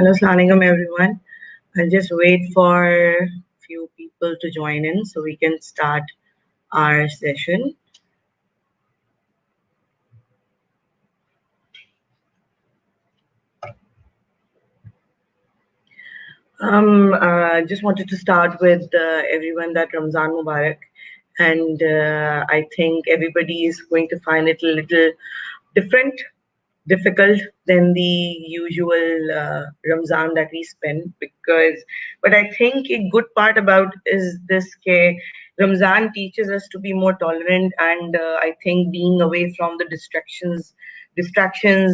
Hello, Assalamualaikum everyone. I'll just wait for a few people to join in so we can start our session. Just wanted to start with everyone that Ramzan Mubarak, and I think everybody is going to find it a little difficult than the usual Ramzan that we spend, but I think a good part about is this Ramzan teaches us to be more tolerant, and I think being away from the distractions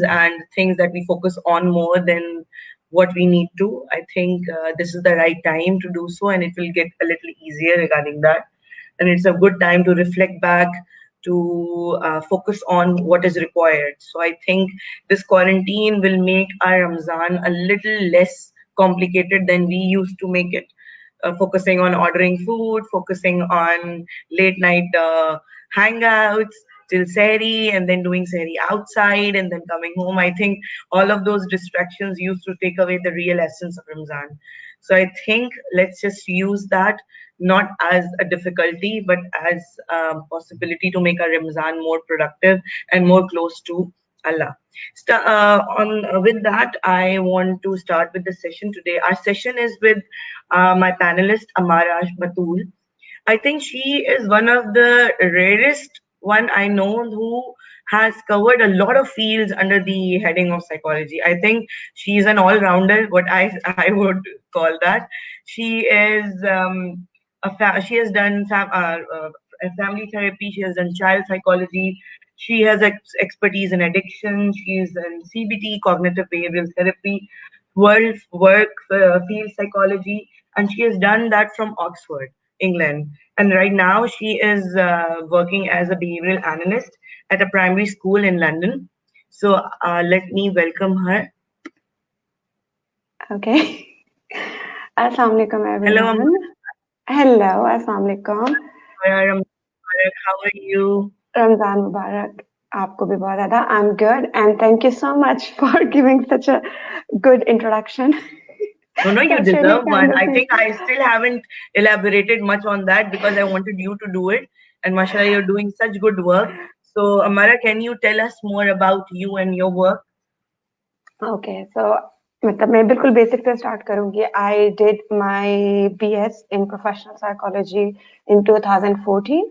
and things that we focus on more than what we need to. I think this is the right time to do so, and it will get a little easier regarding that. And it's a good time to reflect back, to focus on what is required. So I think this quarantine will make our Ramzan a little less complicated than we used to make it. Focusing on ordering food, focusing on late night hangouts till Sehri, and then doing Sehri outside and then coming home. I think all of those distractions used to take away the real essence of Ramzan. So I think let's just use that not as a difficulty, but as a possibility to make our Ramzan more productive and more close to Allah. With that, I want to start with the session today. Our session is with my panelist Ammarah Batool. I think she is one of the rarest one I know who has covered a lot of fields under the heading of psychology. I think she is an all-rounder, what I would call that. She is she has done family therapy. She has done child psychology. She has expertise in addiction. She is in CBT, cognitive behavioral therapy, work field psychology, and she has done that from Oxford, England. And right now she is working as a behavioral analyst at a primary school in London. So let me welcome her. Okay. Assalamualaikum everyone. Hello, Assalamualaikum. How are you? Ramzan Mubarak. Aapko bhi bahut zyada. I'm good, and thank you so much for giving such a good introduction. No, you deserve one. I think I still haven't elaborated much on that because I wanted you to do it. And mashallah, you're doing such good work. So, Ammarah, can you tell us more about you and your work? Okay, so मैं बिल्कुल basic से start करूंगी. I did my BS in professional psychology in 2014.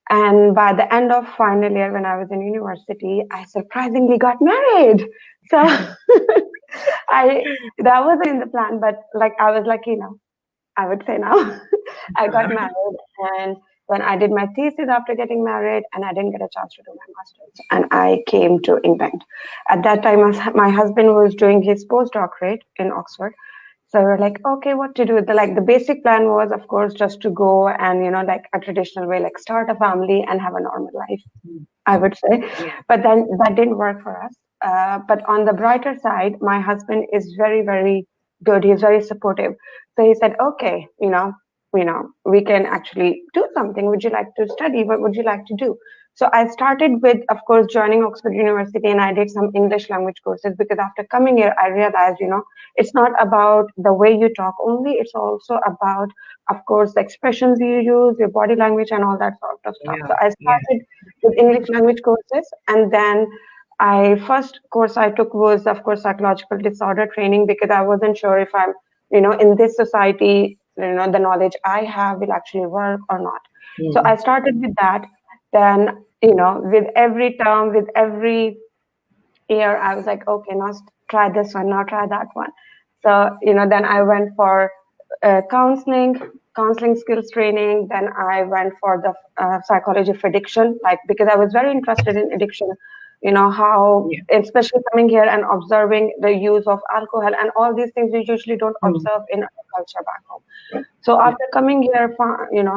And by the end of final year, when I was in university, I surprisingly got married. So that wasn't in the plan, but like I was lucky now. I would say now. I got married, and when I did my thesis after getting married, and I didn't get a chance to do my master's, and I came to England. At that time, my husband was doing his postdoctorate in Oxford. So we're like, okay, what to do? The basic plan was, of course, just to go and, like a traditional way, like start a family and have a normal life, I would say. Yeah. But then that didn't work for us. But on the brighter side, my husband is very, very good. He's very supportive. So he said, okay, we can actually do something. Would you like to study? What would you like to do? So I started with, of course, joining Oxford University, and I did some English language courses because after coming here, I realized, it's not about the way you talk only. It's also about, of course, the expressions you use, your body language, and all that sort of stuff. Yeah, so I started with English language courses, and then first course I took was, of course, psychological disorder training, because I wasn't sure if I'm, in this society, the knowledge I have will actually work or not. So I started with that. Then, with every term, with every year, I was like, okay, now try this one, now try that one. So, then I went for counseling skills training. Then I went for the psychology of addiction, because I was very interested in addiction, how, especially coming here and observing the use of alcohol and all these things we usually don't observe in our culture back home. So after coming here,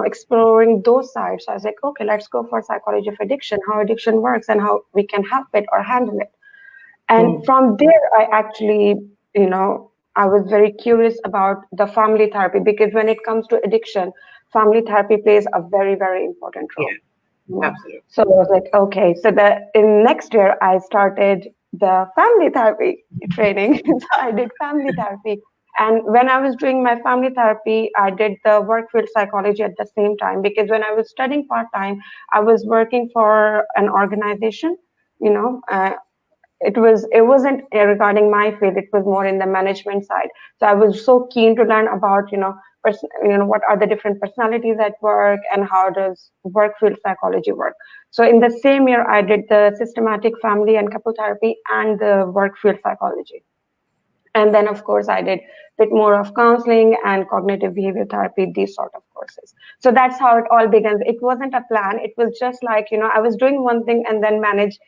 exploring those sides, I was like, okay, let's go for psychology of addiction, how addiction works and how we can help it or handle it. And from there, I actually, I was very curious about the family therapy, because when it comes to addiction, family therapy plays a very, very important role. Absolutely. So I was like, okay. So in next year, I started the family therapy training. So I did family therapy. And when I was doing my family therapy, I did the work field psychology at the same time, because when I was studying part time, I was working for an organization, you know, it wasn't regarding my field, it was more in the management side. So I was so keen to learn about, what are the different personalities at work and how does work field psychology work. So in the same year I did the systematic family and couple therapy and the work field psychology. And then of course I did a bit more of counseling and cognitive behavior therapy, these sort of courses. So that's how it all began. It wasn't a plan, it was just like, I was doing one thing and then managed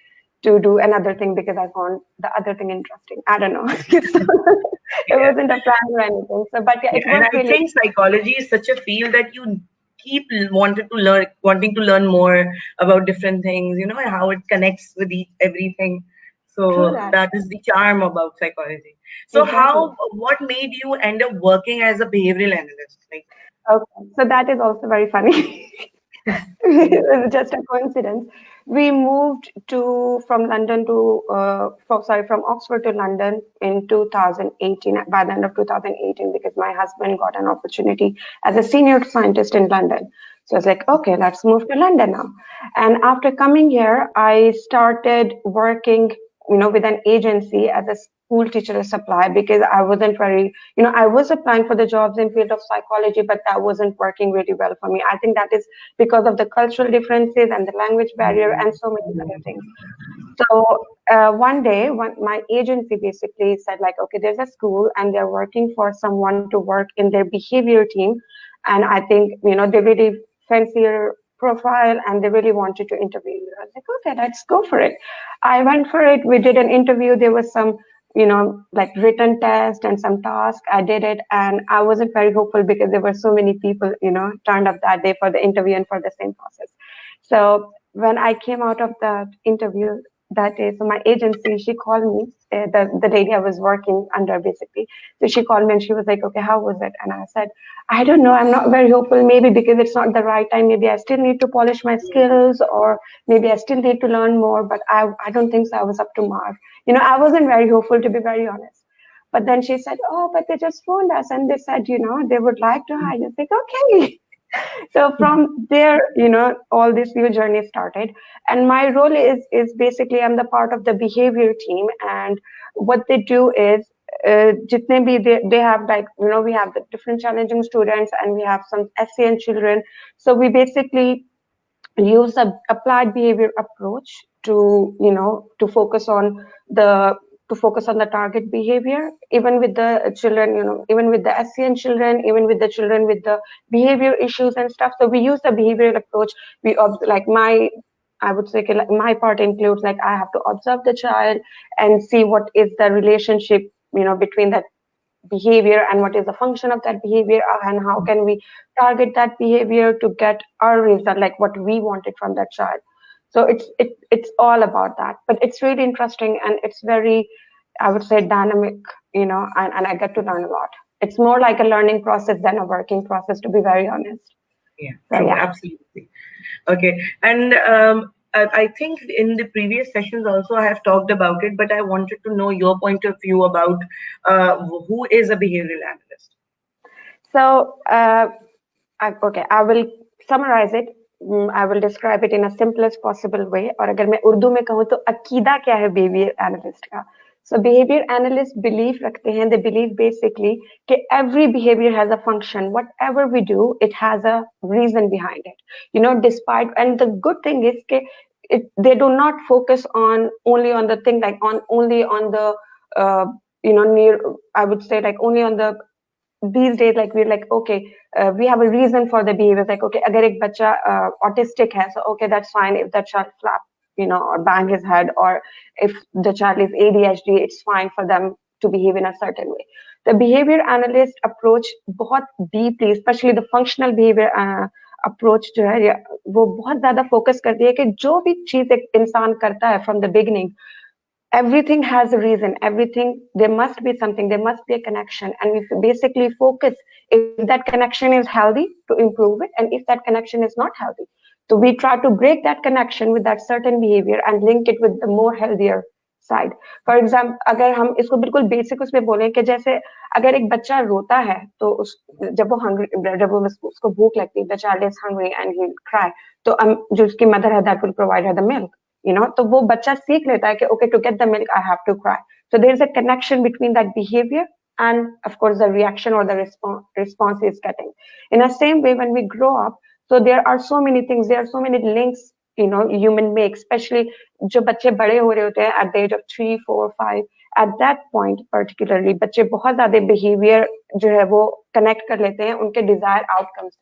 to do another thing because I found the other thing interesting. I don't know. It Yeah. wasn't a plan or anything. So but yeah, Yeah, it and worked I really. think psychology is such a field that you keep wanting to learn more about different things, and how it connects with everything. True So that. that is the charm about psychology. So Exactly. what made you end up working as a behavioral analyst? Like, Okay. So that is also very funny. It was just a coincidence. We moved to from London to from Oxford to London in 2018, by the end of 2018, because my husband got an opportunity as a senior scientist in London. So I was like, okay, let's move to London now. And after coming here, I started working, with an agency as a school teacher supply, because I wasn't very, I was applying for the jobs in field of psychology, but that wasn't working really well for me. I think that is because of the cultural differences and the language barrier and so many other things. So one day, my agency basically said like, okay, there's a school and they're working for someone to work in their behavior team, and I think they really fancy your profile and they really wanted to interview you. I was like, okay, let's go for it. I went for it. We did an interview. There was some like written test and some task. I did it, and I wasn't very hopeful because there were so many people turned up that day for the interview and for the same process. So when I came out of that interview that day, so my agency, she called me, the lady I was working under basically. So she called me and she was like, okay, how was it? And I said, I don't know, I'm not very hopeful, maybe because it's not the right time, maybe I still need to polish my skills, or maybe I still need to learn more, but I don't think so I was up to mark. I wasn't very hopeful, to be very honest. But then she said, oh, but they just phoned us and they said, they would like to hire you. I was like, okay. So from there, all this new journey started, and my role is basically I'm the part of the behavior team, and what they do is jitne bhi they have, like, we have the different challenging students and we have some SCN children. So we basically use a applied behavior approach to to focus on the target behavior, even with the children, even with the SCN children, even with the children with the behavior issues and stuff. So we use the behavioral approach. Like I would say, like, my part includes, like, I have to observe the child and see what is the relationship between that behavior and what is the function of that behavior, and how can we target that behavior to get our result, like what we wanted from that child. So it's all about that, but it's really interesting and it's very, I would say, dynamic, and I get to learn a lot. It's more like a learning process than a working process, to be very honest. yeah, So true, yeah. absolutely. Okay, and I think in the previous sessions also I have talked about it, but I wanted to know your point of view about who is a behavioral analyst. So okay, I will summarize it. I will describe it in a simplest possible way. और अगर मैं उर्दू में कहूँ तो अकीदा क्या है behavior analyst का? So behavior analysts believe रखते हैं, they believe basically that every behavior has a function. Whatever we do, it has a reason behind it. Despite, and the good thing is that they do not focus on only on the thing, like only on the near, I would say, like only on the, these days, like, we're like, okay, we have a reason for the behavior. Like, okay, agar ek bacha autistic hai, so okay, that's fine if that child flap, or bang his head, or if the child is ADHD, it's fine for them to behave in a certain way. The behavior analyst approach बहुत deeply, especially the functional behavior approach जो है, वो बहुत ज़्यादा focus करती है कि जो भी चीज़ एक इंसान करता है from the beginning, everything has a reason. Everything, there must be something, there must be a connection, and we basically focus if that connection is healthy to improve it, and if that connection is not healthy, so we try to break that connection with that certain behavior and link it with the more healthier side. For example अगर हम इसको बिल्कुल basic उसमें बोलें कि जैसे अगर एक बच्चा रोता है तो जब वो उसको भूख लगती है, the child is hungry and he cry, तो जो उसकी मदर है that will provide her the milk, तो वो बच्चा सीख लेता है कि okay, to get the milk I have to cry. So there is a connection between that behavior and, of course, the reaction or the response he is getting. In the same way, when we grow up, so there are so many things, there are so many links, human make, especially जो बच्चे बड़े हो रहे होते हैं at the age of 3, 4, 5, at that point particularly, बच्चे बहुत ज़्यादा behavior जो है वो connect कर लेते हैं उनके desired outcomes.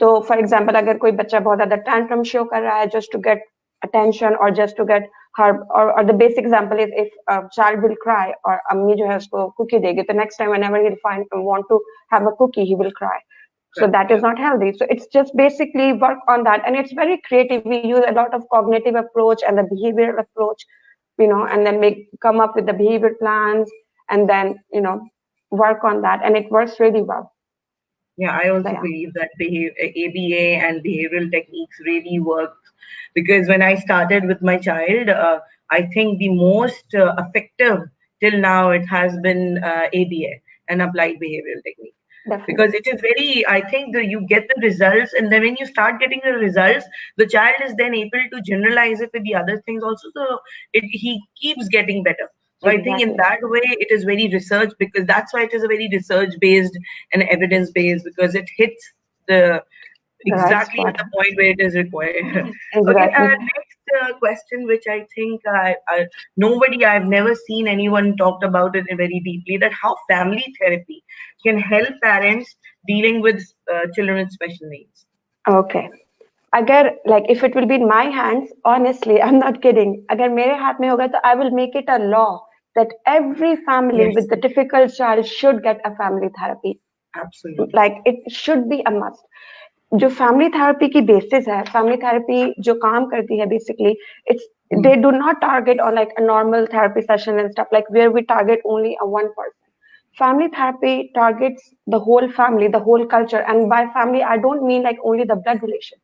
तो फॉर एग्जाम्पल अगर कोई बच्चा बहुत ज्यादा टैंट्रम शो कर रहा है just to get attention or just to get her, or the basic example is if a child will cry और अम्मी जो है उसको cookie देगी, तो next time whenever he'll want to have a cookie, he will cry. So that is not healthy. So it's just basically work on that, and it's very creative. We use a lot of cognitive approach and the behavioral approach, and then come up with the behavior plans, and then work on that, and it works really well. Yeah, I also believe that ABA and behavioral techniques really work, because when I started with my child, I think the most effective till now it has been ABA, an applied behavioral technique. Definitely. Because it is very, I think you get the results, and then when you start getting the results, the child is then able to generalize it with the other things also, so he keeps getting better. So I think in that way it is very research, because that's why it is a very research based and evidence based, because it hits the exactly at the point where it is required. Exactly. Okay, next question, which I think I've never seen anyone talked about it very deeply, that how family therapy can help parents dealing with children with special needs. Okay. अगर if it will be in my hands, honestly, I'm not kidding. अगर मेरे हाथ में होगा तो I will make it a law that every family with the difficult child should get a family therapy. Absolutely. It should be a must. जो family therapy की basis है, family therapy जो काम करती है basically, it's they do not target on a normal therapy session and stuff where we target only a one person. Family therapy targets the whole family, the whole culture, and by family I don't mean only the blood relation,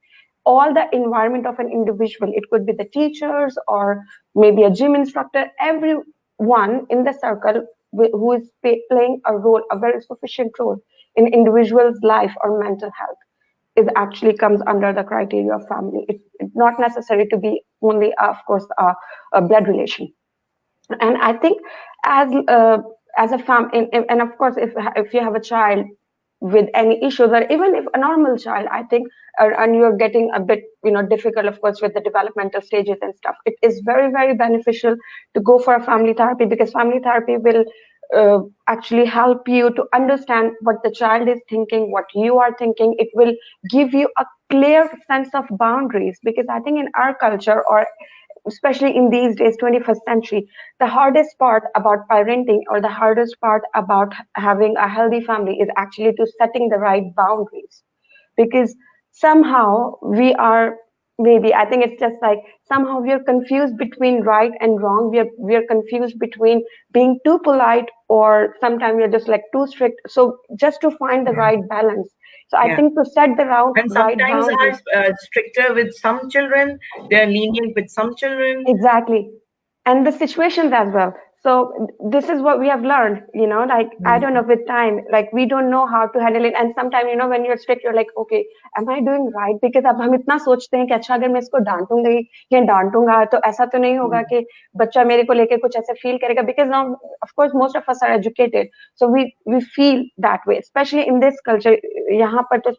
all the environment of an individual. It could be the teachers or maybe a gym instructor, everyone in the circle who is playing a role, a very sufficient role in individual's life or mental health, is actually comes under the criteria of family. It's not necessary to be only, of course, a blood relation. And I think as a and of course, if you have a child with any issues, or even if a normal child, I think, and you're getting a bit difficult, of course, with the developmental stages and stuff, it is very, very beneficial to go for a family therapy, because family therapy will actually help you to understand what the child is thinking, what you are thinking. It will give you a clear sense of boundaries, because I think in our culture, or especially in these days, 21st century, the hardest part about parenting, or the hardest part about having a healthy family, is actually to setting the right boundaries. Because somehow we are, maybe I think it's just somehow we are confused between right and wrong. We are confused between being too polite, or sometimes we're just too strict. So just to find the right balance. So I think to set the and right boundaries. Sometimes are stricter with some children, they're lenient with some children. Exactly. And the situations as well. So this is what we have learned, I don't know, with time, we don't know how to handle it. And sometimes, when you're strict, you're like, okay, am I doing right? Because अब हम इतना सोचते हैं कि अच्छा अगर मैं इसको डांटूंगी या डांटूंगा तो ऐसा तो नहीं होगा कि बच्चा मेरे को लेके कुछ ऐसे feel करेगा. Because now, of course, most of us are educated, so we feel that way. Especially in this culture, यहाँ पर तो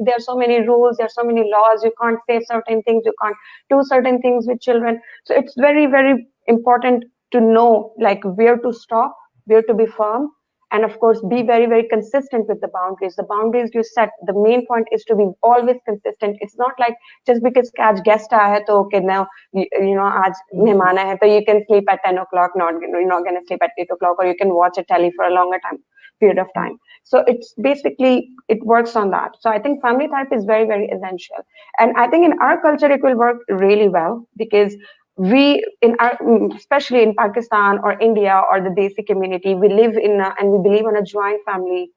there are so many rules, there are so many laws. You can't say certain things, you can't do certain things with children. So it's very, very important to know where to stop, where to be firm, and of course be very, very consistent with the boundaries. The boundaries you set, the main point is to be always consistent. It's not just because आज guest आया है तो okay, now आज मेहमान है तो you can sleep at 10 o'clock, you're not going to sleep at 8 o'clock, or you can watch a telly for a longer period of time. So it's basically, it works on that. So I think family therapy is very, very essential, and I think in our culture it will work really well, because we, especially in Pakistan or India or the Desi community, we live and we believe in a joint family.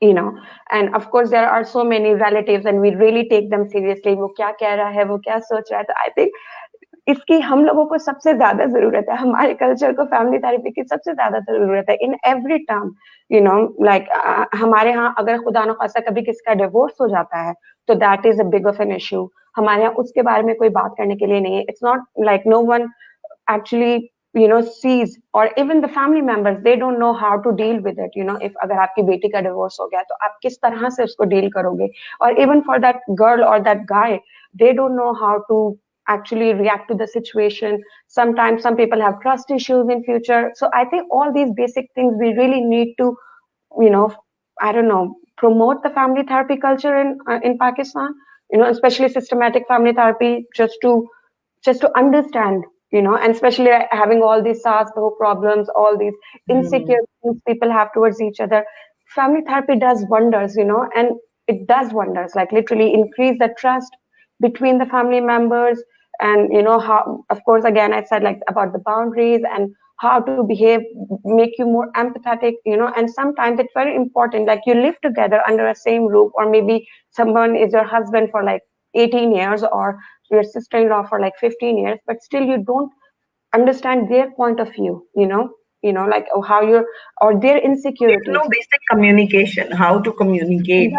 And of course there are so many relatives, and we really take them seriously. वो क्या कह रहा है, वो क्या सोच रहा है. I think इसकी हम लोगों को सबसे ज्यादा जरूरत है, हमारे कल्चर को फैमिली थेरेपी की सबसे ज्यादा जरूरत है in every term, you know, like हमारे यहाँ अगर खुदा न खास्ता कभी किसका डिवोर्स हो जाता है तो that is a big of an issue, हमारे यहाँ उसके बारे में कोई बात करने के लिए नहीं है. It's not like no one actually sees, or even the family members, they don't know how to deal with it. If अगर आपकी बेटी का divorce हो गया तो आप किस तरह से उसको deal करोगे, or even for that girl or that guy, they don't know how to actually react to the situation. Sometimes some people have trust issues in future, so I think all these basic things we really need to, you know I don't know, promote the family therapy culture in Pakistan, especially systematic family therapy, just to understand, and especially having all these SARS problems, all these insecurities people have towards each other. Family therapy does wonders, and it does wonders, like literally increase the trust between the family members. And how, of course, again, I said like about the boundaries and how to behave, make you more empathetic, and sometimes it's very important, like you live together under a same roof, or maybe someone is your husband for like 18 years, or your sister-in-law for like 15 years, but still you don't understand their point of view, like how you're, or their There's insecurities. no basic communication, how to communicate.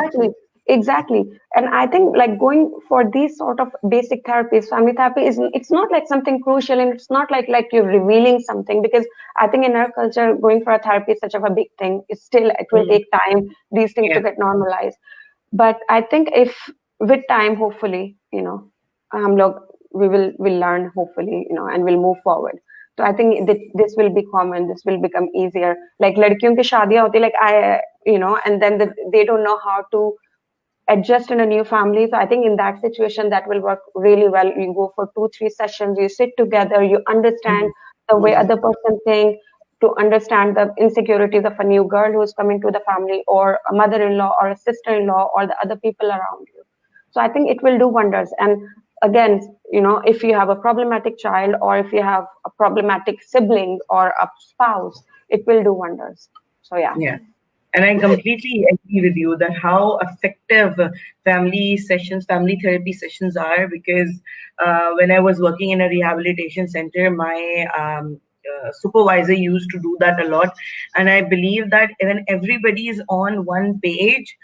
Exactly. And I think like going for these sort of basic therapies, family therapy is, it's not like something crucial, and it's not like you're revealing something, because I think in our culture going for a therapy is such of a big thing. It's still, it will take time these things to Yeah. get normalized. But I think if with time, hopefully, hum log will learn, hopefully, and will move forward. So I think this will be common. This will become easier. Like ladkiyon ki shaadiyan hoti, like and then they don't know how to adjust in a new family. So I think in that situation, that will work really well. You go for 2-3 sessions, you sit together, you understand the way other person think, to understand the insecurities of a new girl who is coming to the family, or a mother-in-law, or a sister-in-law, or the other people around you. So I think it will do wonders. And again, if you have a problematic child, or if you have a problematic sibling or a spouse, it will do wonders. So yeah. Yeah. And I completely agree with you that how effective family sessions, family therapy sessions are, because when I was working in a rehabilitation center, my supervisor used to do that a lot. And I believe that when everybody is on one page,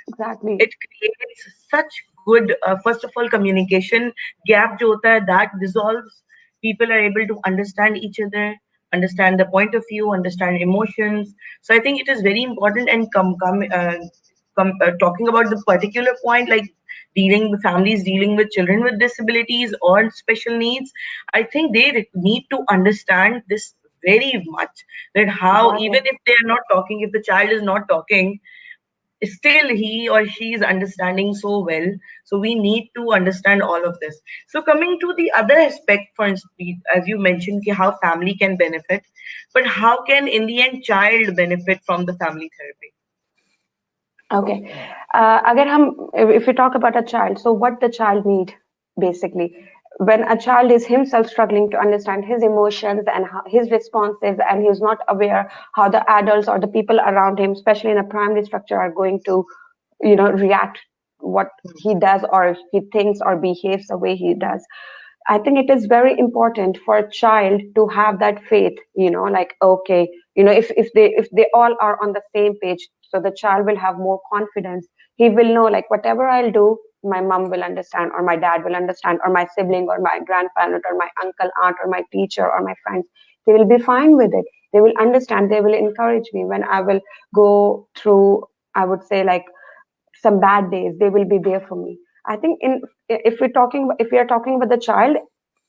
Exactly. it creates such good, first of all, communication gap jo hota hai, that dissolves. People are able to understand each other, understand the point of view, understand emotions. So I think it is very important. And talking about the particular point, like dealing with families, dealing with children with disabilities or special needs, I think they need to understand this very much, that how, Exactly. even if they are not talking, if the child is not talking, still he or she is understanding so well. So we need to understand all of this. So coming to the other aspect, for instance, as you mentioned, ki how family can benefit, but how can in the end child benefit from the family therapy? Okay. Agar if we talk about a child, so what the child need basically, when a child is himself struggling to understand his emotions and his responses, and he's not aware how the adults or the people around him, especially in a primary structure, are going to, react what he does, or he thinks or behaves the way he does. I think it is very important for a child to have that faith, like, okay, if they all are on the same page, so the child will have more confidence. He will know, like, whatever I'll do, my mom will understand, or my dad will understand, or my sibling, or my grandparent, or my uncle, aunt, or my teacher, or my friends. They will be fine with it. They will understand. They will encourage me when I will go through, I would say, like, some bad days. They will be there for me. I think if we are talking about the child,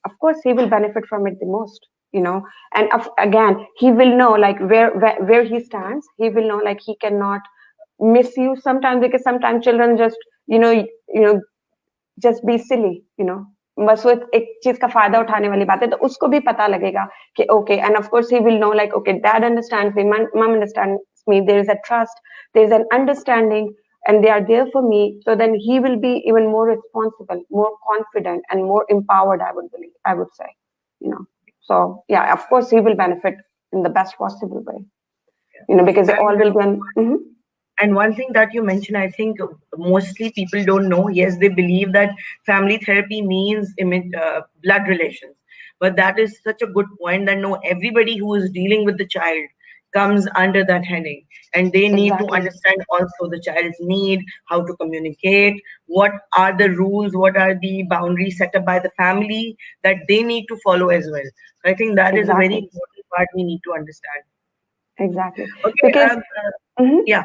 of course he will benefit from it the most, and again, he will know, like, where he stands. He will know, like, he cannot misuse sometimes, because sometimes children just, just be silly, बस वो एक चीज का फायदा उठाने वाली बात है, तो उसको भी पता लगेगा कि okay, and of course he will know, like, okay, dad understands me, mom understands me, there is a trust, there is an understanding, and they are there for me. So then he will be even more responsible, more confident, and more empowered, I would say, so yeah, of course he will benefit in the best possible way, because all And will be on. And one thing that you mentioned, I think mostly people don't know. Yes, they believe that family therapy means blood relations. But that is such a good point that no, everybody who is dealing with the child comes under that heading, and they need to Exactly. understand also the child's need, how to communicate, what are the rules, what are the boundaries set up by the family that they need to follow as well. So I think that is a very Exactly. important part we need to understand. Exactly. Okay, Because mhm. yeah,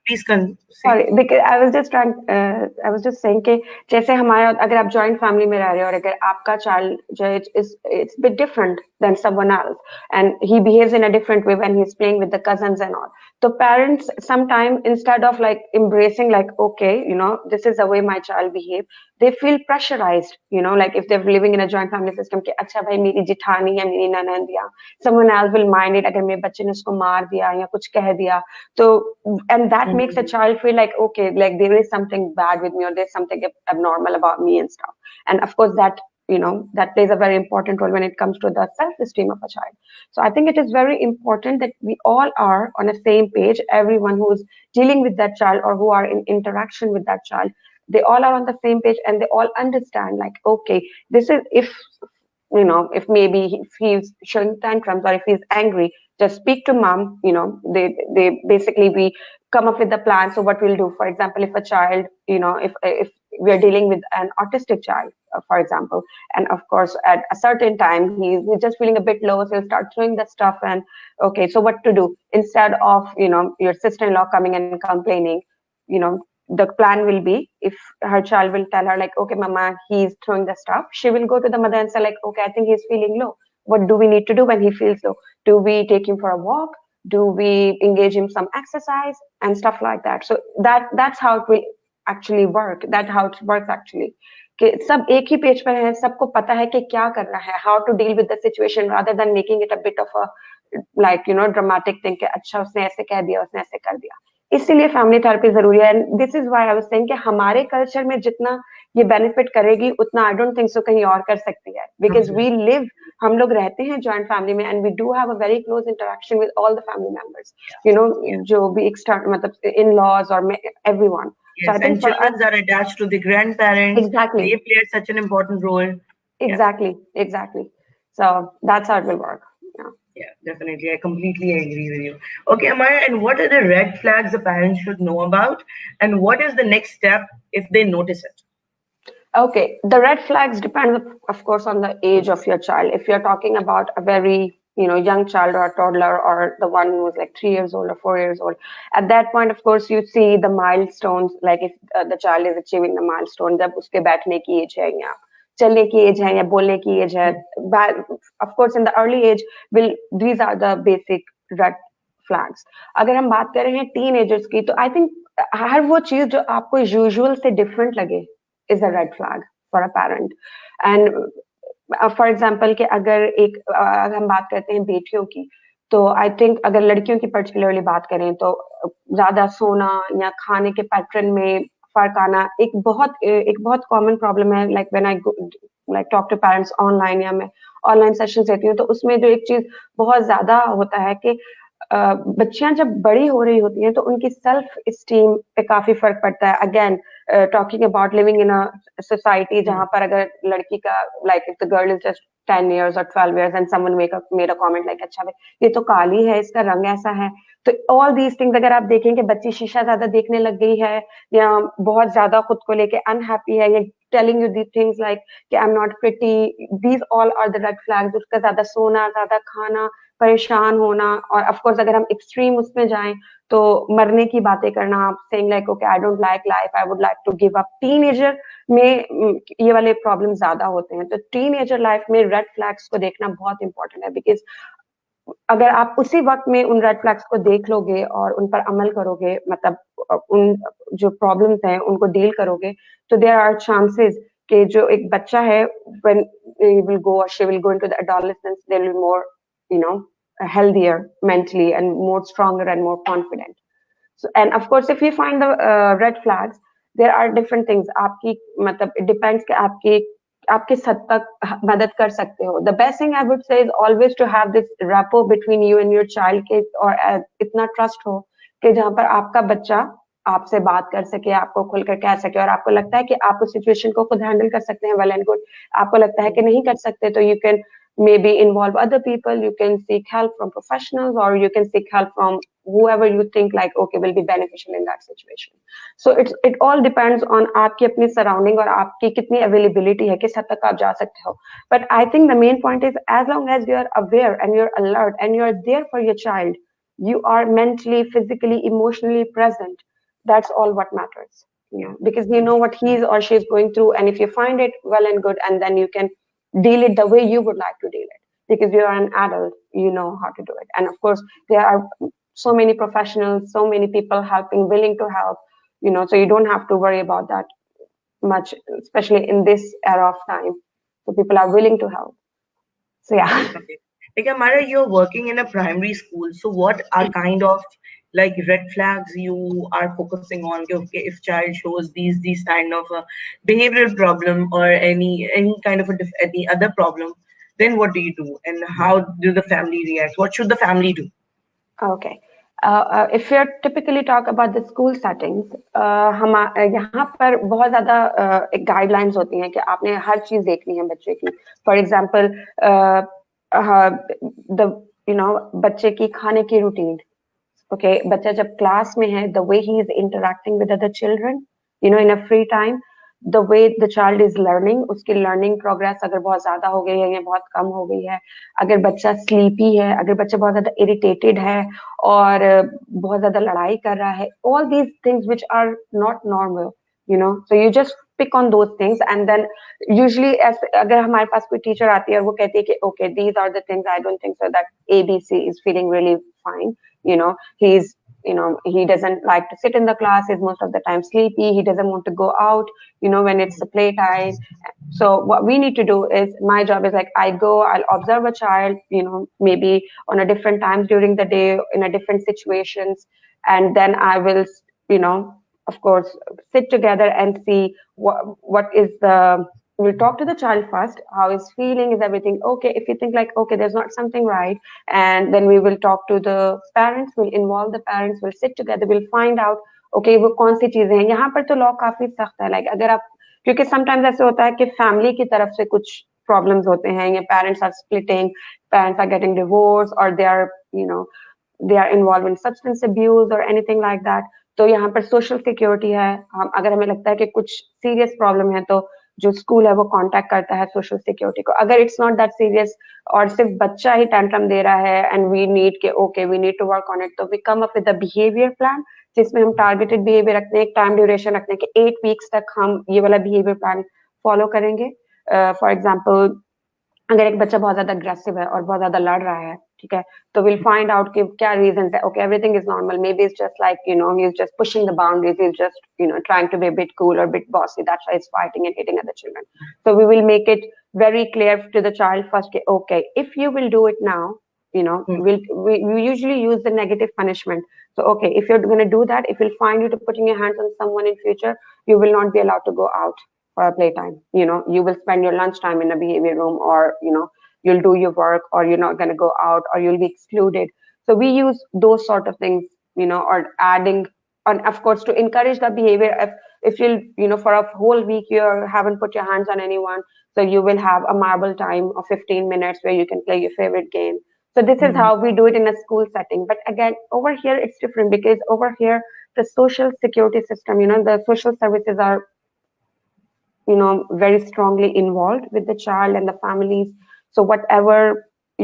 please say. Sorry because I was just saying कि जैसे हमारा अगर आप joint family में रह रहे हो और अगर आपका चाइल्ड जो है it's bit different than someone else and he behaves in a different way when he is playing with the cousins and all तो parents sometime instead of like embracing like okay you know this is the way my child behave they feel pressurized you know like if they're living in a joint family system कि अच्छा भाई मेरी जिठानी या मेरी ननद या someone else will mind it अगर मेरे बच्चे ने उसको मार दिया या कुछ कह दिया तो and that makes a Mhm. child feel like okay like there is something bad with me or there's something abnormal about me and stuff and of course that you know that plays a very important role when it comes to the self-esteem of a child so I think it is very important that we all are on the same page everyone who is dealing with that child or who are in interaction with that child they all are on the same page and they all understand like okay this is if you know if maybe if he's showing tantrums or if he's angry just speak to mom you know they basically we come up with the plan so what we'll do for example if a child you know if we're dealing with an autistic child for example and of course at a certain time he's just feeling a bit low so he'll start throwing the stuff and okay so what to do instead of you know your sister-in-law coming and complaining you know the plan will be if her child will tell her like okay mama he's throwing the stuff she will go to the mother and say like okay I think he's feeling low what do we need to do when he feels low do we take him for a walk do we engage in some exercise and stuff like that so that's how it will actually work that how it works actually कि सब एक ही page पर है सबको पता है कि क्या करना है how to deal with the situation rather than making it a bit of a like you know dramatic thing कि अच्छा उसने ऐसे कह दिया उसने ऐसे कर दिया इसीलिए फैमिली थेरेपी जरूरी है and this is why I was saying कि हमारे कल्चर में जितना ये बेनिफिट करेगी उतना आई डोंट थिंक सो कहीं और कर सकती है बिकॉज वी लिव हम लोग रहते हैं जॉइंट फैमिली में and we do have a very close interaction with all the family members you know Yeah. जो भी एक्सटर्न मतलब इन लॉज और everyone so Yes, I think and for children us are attached to the grandparents. Exactly They play such an important role. Yeah, exactly so that's how it will work yeah, definitely. I completely agree with you. Okay, Amara, and what are the red flags the parents should know about? And what is the next step if they notice it? Okay, the red flags depend, of course, on the age of your child. If you're talking about a very, you know, young child or a toddler or the one who's like 3 years old or 4 years old, at that point, of course, you see the milestones. Like if the child is achieving the milestone, जब उसके बैठने की age है या चलने की age है या बोलने की age है. Of course, in the early age, these are the basic red flags. अगर हम बात कर रहे हैं teenagers की, तो I think हर वो चीज जो आपको usual से different लगे is a red flag for a parent and for example कि अगर हम बात करते हैं बेटियों की तो आई थिंक अगर लड़कियों की पर्टिकुलरली बात करें तो ज्यादा सोना या खाने के पैटर्न में फर्क आना एक बहुत कॉमन प्रॉब्लम है like when I like talk to parents online या मैं ऑनलाइन सेशन देती हूँ तो उसमें जो एक चीज बहुत ज्यादा होता है कि बच्चियां जब बड़ी हो रही होती हैं तो उनकी सेल्फ स्टीम पे काफी फर्क पड़ता है again talking about living in a society जहाँ पर अगर लड़की का like if the girl is just 10 years or 12 years and someone made a comment like अच्छा भाई ये तो काली है इसका रंग ऐसा है तो all these things अगर आप देखें कि बच्ची शीशा ज्यादा देखने लग गई है या बहुत ज्यादा खुद को लेके अनहैप्पी है या telling you these things like कि I'm not pretty these all are the red flags उसका ज्यादा सोना ज्यादा खाना परेशान होना और ऑफ कोर्स अगर हम एक्सट्रीम उसमें जाएं तो मरने की बातें करना saying like okay I don't like life I would like to give up teenager में ये वाले प्रॉब्लम ज्यादा होते हैं तो टीनेजर लाइफ में रेड फ्लैग्स को देखना बहुत इंपॉर्टेंट है बिकॉज अगर आप उसी वक्त में उन रेड फ्लैग्स को देख लोगे और उन पर अमल करोगे मतलब उन जो प्रॉब्लम्स हैं उनको डील करोगे तो देयर आर चांसेस कि जो एक बच्चा है व्हेन विल गो और she will go into the adolescence they will be more you know healthier mentally and more stronger and more confident so and of course if you find the red flags there are different things आपकी मतलब it depends कि आप किस हद तक मदद कर सकते हो the best thing I would say is always to have this rapport between you and your child के और इतना trust हो कि जहाँ पर आपका बच्चा आपसे बात कर सके आपको खुलकर कह सके और आपको लगता है कि आप उस सिचुएशन को खुद हैंडल कर सकते हैं वेल एंड गुड आपको लगता है कि नहीं कर सकते तो you can maybe involve other people. You can seek help from professionals, or you can seek help from whoever you think like okay will be beneficial in that situation. So it all depends on आपकी अपनी surrounding और आपकी कितनी availability है, किस हद तक आप जा सकते हो. But I think the main point is as long as you are aware and you're alert and you're there for your child, you are mentally, physically, emotionally present. That's all what matters. Because you know what he is or she is going through, and if you find it, well and good, and then you can deal it the way you would like to deal it, because you're an adult, you know how to do it. And of course there are so many professionals, so many people helping, willing to help, so you don't have to worry about that much, especially in this era of time. So people are willing to help. So yeah. Okay. Like Amara, you're working in a primary school, so what are kind of like red flags you are focusing on? Okay, if child shows these kind of a behavioral problem or any kind of any other problem, then what do you do, and how do the family react? What should the family do? Okay. If we typically talk about the school settings, हम यहाँ पर बहुत ज़्यादा एक guidelines होती हैं कि आपने हर चीज़ देखनी है बच्चे की. For example, the बच्चे की खाने की routine. Okay, बच्चा जब class में है, the way he is interacting with other children, in a free time, the way the child is learning, उसकी learning progress अगर बहुत ज़्यादा हो गई है या बहुत कम हो गई है, अगर बच्चा sleepy है, अगर बच्चा बहुत ज़्यादा irritated है और बहुत ज़्यादा लड़ाई कर रहा है, all these things which are not normal, so you just pick on those things. And then usually अगर हमारे पास कोई teacher आती है और वो कहती है कि okay, these are the things I don't think so that ABC is feeling really fine. He's he doesn't like to sit in the class, he's most of the time sleepy, he doesn't want to go out, when it's the playtime. So what we need to do is, my job is like, I'll observe a child, maybe on a different times during the day, in a different situations, and then I will, of course, sit together and see what is the, we'll talk to the child first, how he's feeling, is everything okay. If you think like okay, there's not something right, and then we will talk to the parents, we'll involve the parents, we'll sit together, we'll find out okay वो कौन सी चीजें हैं. यहाँ पर तो law काफी सख्त है, like अगर आप, क्योंकि समटाइम्स ऐसे होता है कि फैमिली की तरफ से कुछ प्रॉब्लम्स होते हैं, या parents are splitting, parents are getting divorced, or they are involved in substance abuse or anything like that. तो यहाँ पर सोशल सिक्योरिटी है. हम अगर हमें लगता है कि कुछ सीरियस प्रॉब्लम है, तो जो स्कूल है वो कांटेक्ट करता है सोशल सिक्योरिटी को. अगर इट्स नॉट दैट सीरियस और सिर्फ बच्चा ही टेंट्रम दे रहा है एंड वी नीड के okay we need to work on it, तो we come up with a behaviour plan, जिसमें हम टारगेटेड बिहेवियर रखते हैं, एक टाइम ड्यूरेशन रखते हैं कि 8 वीक्स तक हम ये वाला बिहेवियर प्लान फॉलो करेंगे. फॉर एग्जाम्पल, अगर एक बच्चा बहुत ज्यादा अग्रेसिव है और बहुत ज्यादा लड़ रहा है, ठीक है, तो विल फाइंड आउट कि क्या रीजन है. Okay, everything is normal, maybe it's just like he is just pushing the boundaries, he is just trying to be a bit cool और bit bossy, that's why is fighting and hitting other children. So we will make it very clear to the child first, okay, if you will do it now, we usually use the negative punishment. So okay, if you're going to do that, if we'll find you to putting your hands on someone in future, you will not be allowed to go out for a playtime. You will spend your lunchtime in a behavior room, or you'll do your work, or you're not going to go out, or you'll be excluded. So we use those sort of things, or adding, and of course to encourage the behavior. If you'll for a whole week you haven't put your hands on anyone, so you will have a marble time of 15 minutes where you can play your favorite game. So this is how we do it in a school setting. But again, over here it's different, because over here the social security system, the social services are very strongly involved with the child and the families. So whatever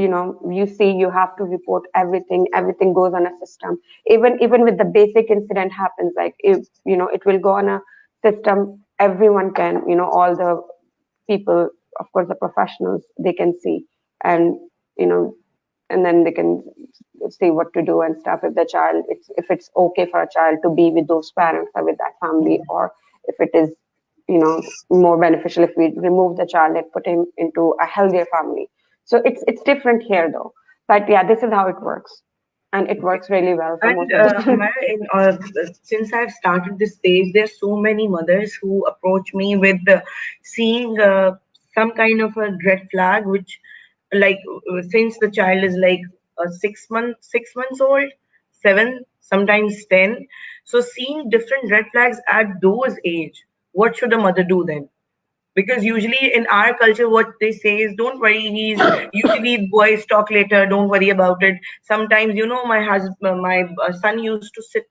you see, you have to report everything goes on a system. Even with the basic incident happens, like if it will go on a system, everyone can, all the people, of course the professionals, they can see, and you know and then they can see what to do and stuff. If the child, if it's okay for a child to be with those parents or with that family, or if it is more beneficial if we remove the child and put him into a healthier family. So it's different here though. But yeah, this is how it works, and it works really well for most And of the children. Amara, since I've started this page, there's so many mothers who approach me with seeing some kind of a red flag, which, like, since the child is like 6 months old, 7, sometimes 10. So seeing different red flags at those age, what should a mother do then? Because usually in our culture what they say is, don't worry, he's usually boys talk later, don't worry about it. Sometimes, my husband, my son used to sit,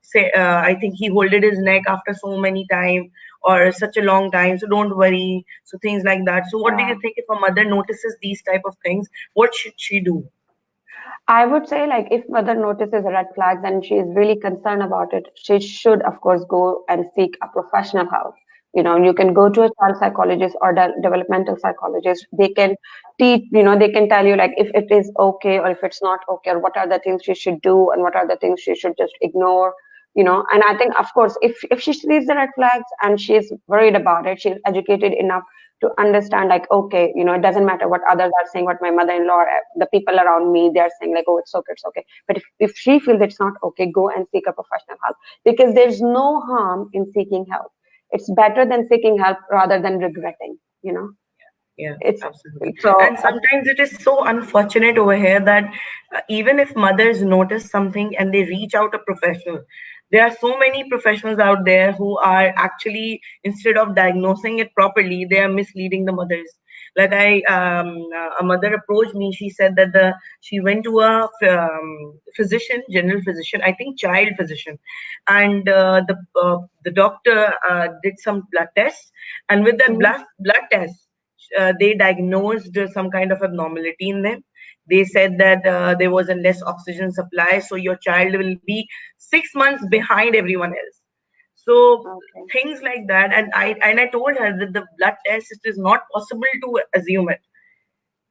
say, I think he holded his neck after so many time or such a long time, so don't worry, so things like that. So what do Yeah. you think, if a mother notices these type of things, what should she do? I would say, like, if mother notices red flags and she is really concerned about it, she should, of course, go and seek a professional help. You can go to a child psychologist or the developmental psychologist. They can teach, they can tell you, like, if it is okay or if it's not okay, or what are the things she should do and what are the things she should just ignore. And I think, of course, if she sees the red flags and she is worried about it, she's educated enough to understand, like, okay, it doesn't matter what others are saying, what my mother-in-law or the people around me, they're saying, like, oh, it's okay. But if she feels it's not okay, go and seek a professional help, because there's no harm in seeking help. It's better than seeking help rather than regretting. Yeah, It's absolutely. so And sometimes it is so unfortunate over here that even if mothers notice something and they reach out a professional, there are so many professionals out there who are actually, instead of diagnosing it properly, they are misleading the mothers. Like a mother approached me. She said that she went to a physician, general physician, I think child physician, and the doctor did some blood tests, and with that mhm. blood test, they diagnosed some kind of abnormality in them. They said that there was a less oxygen supply, so your child will be 6 months behind everyone else. So Okay. things like that, and I told her that the blood test, it is not possible to assume it.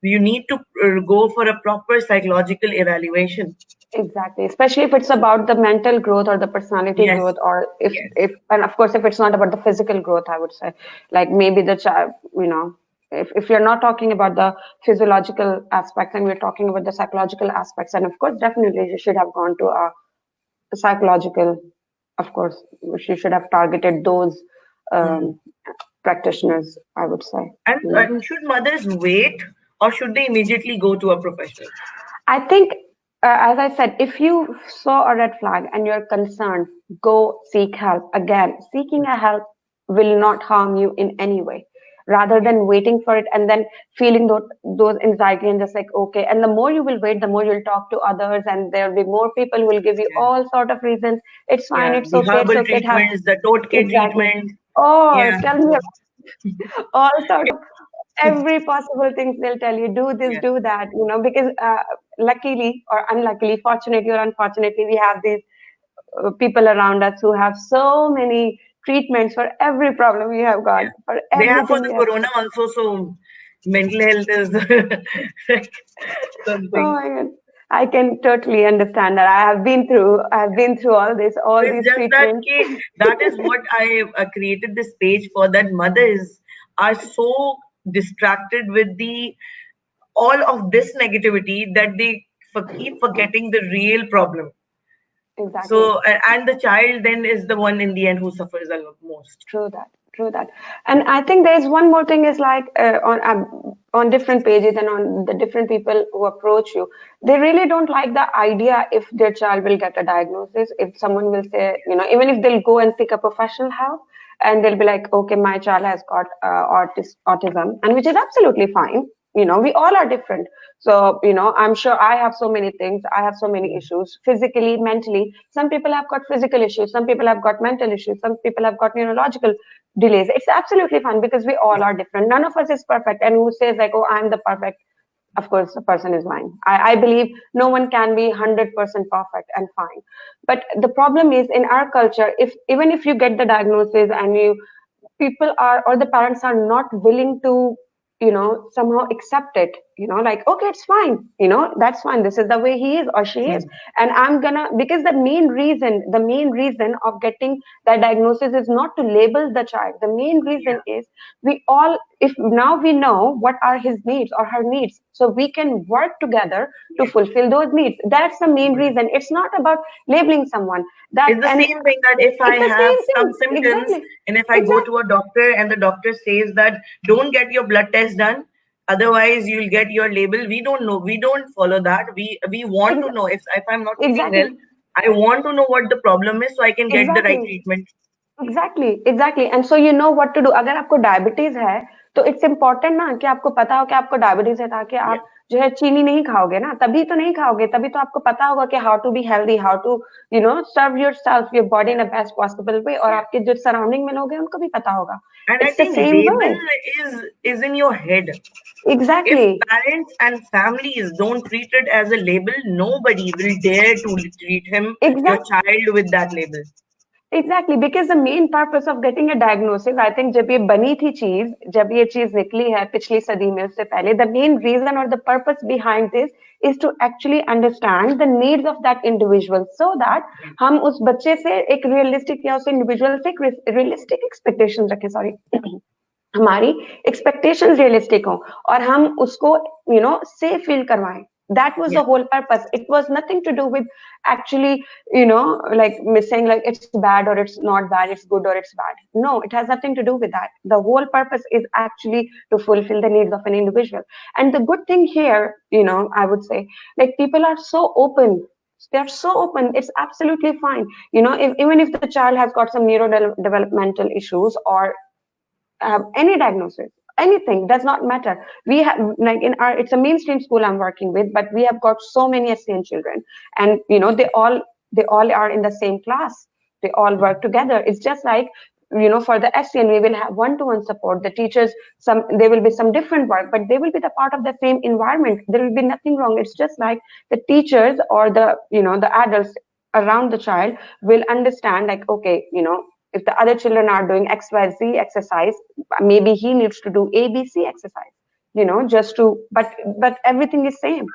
You need to go for a proper psychological evaluation. Exactly, especially if it's about the mental growth or the personality Yes, growth, or if yes. and of course if it's not about the physical growth, I would say, like, maybe the child, if you're not talking about the physiological aspects and we're talking about the psychological aspects, and of course definitely you should have gone to a psychological, of course, she should have targeted those Hmm. um, practitioners, I would say. And should mothers wait, or should they immediately go to a professional? I think, as I said, if you saw a red flag and you're concerned, go seek help. Again, seeking a help will not harm you in any way. Rather Yeah, than waiting for it and then feeling those anxiety and just like, okay. And the more you will wait, the more you'll talk to others, and there'll be more people who will give you yeah, all sort of reasons. It's fine. yeah. It's The okay. It's herbal okay. It has treatments, the Totke exactly. treatment. Oh, Yeah, tell me all sort of every possible things they'll tell you, do this, yeah, do that, because luckily or unluckily, fortunately or unfortunately, we have these people around us who have so many treatments for every problem we have got, yeah. for They are for everything the we have. corona also, so mental health is like Oh something. my God. I can totally understand that. I have been through So all it's these just that treatments. that is what I created this page for. That mothers are so distracted with the all of this negativity that they keep forgetting the real problem. Exactly. So and the child then is the one in the end who suffers a lot most. True that. True that. And I think there's one more thing is like on different pages and on the different people who approach you, they really don't like the idea if their child will get a diagnosis. If someone will say, even if they'll go and seek a professional help, and they'll be like, okay, my child has got autism, and which is absolutely fine. We all are different. So, I'm sure I have so many things. I have so many issues physically, mentally. Some people have got physical issues. Some people have got mental issues. Some people have got neurological delays. It's absolutely fine because we all are different. None of us is perfect. And who says, like, oh, I'm the perfect? Of course, the person is lying. I believe no one can be 100% perfect and fine. But the problem is in our culture, if even if you get the diagnosis and people are or the parents are not willing to somehow accept it, like, okay, it's fine, that's fine, this is the way he is or she is, Mm. and I'm gonna, because the main reason of getting that diagnosis is not to label the child. The main reason Yeah, is we all, if now we know what are his needs or her needs, so we can work together to yes. fulfill those needs. That's the main Yeah. reason. It's not about labeling someone. That It's the and same thing that if I it's the have same some thing, symptoms exactly. and if I go Exactly. to a doctor and the doctor says that don't get your blood test done, otherwise you'll get your label. We don't know. We don't follow that. We want to Ex- know if I'm not feeling well, Exactly. I want to know what the problem is so I can get the right Exactly. treatment. Exactly. And so you know what to do. अगर आपको diabetes है तो it's important ना कि आपको पता हो कि आपको डायबिटीज है, ताकि Yeah. आप जो है चीनी नहीं खाओगे ना, तभी तो नहीं खाओगे, तभी तो आपको पता होगा कि how to be healthy, how to serve yourself your body in a best possible way, और Yeah. आपके जो सराउंडिंग में लोग हैं उनको भी पता होगा. And I it's the think same way. label is in your head. If exactly. parents and families don't treat it as a label, nobody will dare to treat him, your child, with that label. Exactly, because the main purpose of getting a diagnosis, I think जब ये बनी थी चीज, जब ये चीज निकली है पिछली सदी में, उससे पहले द मेन रीजन और the purpose behind this is to actually understand the needs of that individual, so that हम उस बच्चे से एक रियलिस्टिक या उस इंडिविजुअल से एक रियलिस्टिक एक्सपेक्टेशन रखें, सॉरी, हमारी एक्सपेक्टेशंस रियलिस्टिक हो, और हम उसको सेफ फील करवाएं. That was the Yeah. whole purpose. It was nothing to do with actually, like saying like it's bad or it's not bad, it's good or it's bad. No, it has nothing to do with that. The whole purpose is actually to fulfill the needs of an individual. And the good thing here, I would say, like people are so open. They're so open. It's absolutely fine. Even if the child has got some neurodevelopmental issues or any diagnosis, anything does not matter. We have, like, in our, it's a mainstream school I'm working with, but we have got so many SCN children, and they all are in the same class. They all work together. It's just like, for the SCN we will have one-to-one support. The teachers, some there will be some different work, but they will be the part of the same environment. There will be nothing wrong. It's just like the teachers or the adults around the child will understand, like, okay, if the other children are doing XYZ exercise, maybe he needs to do ABC exercise, just to, but everything is same.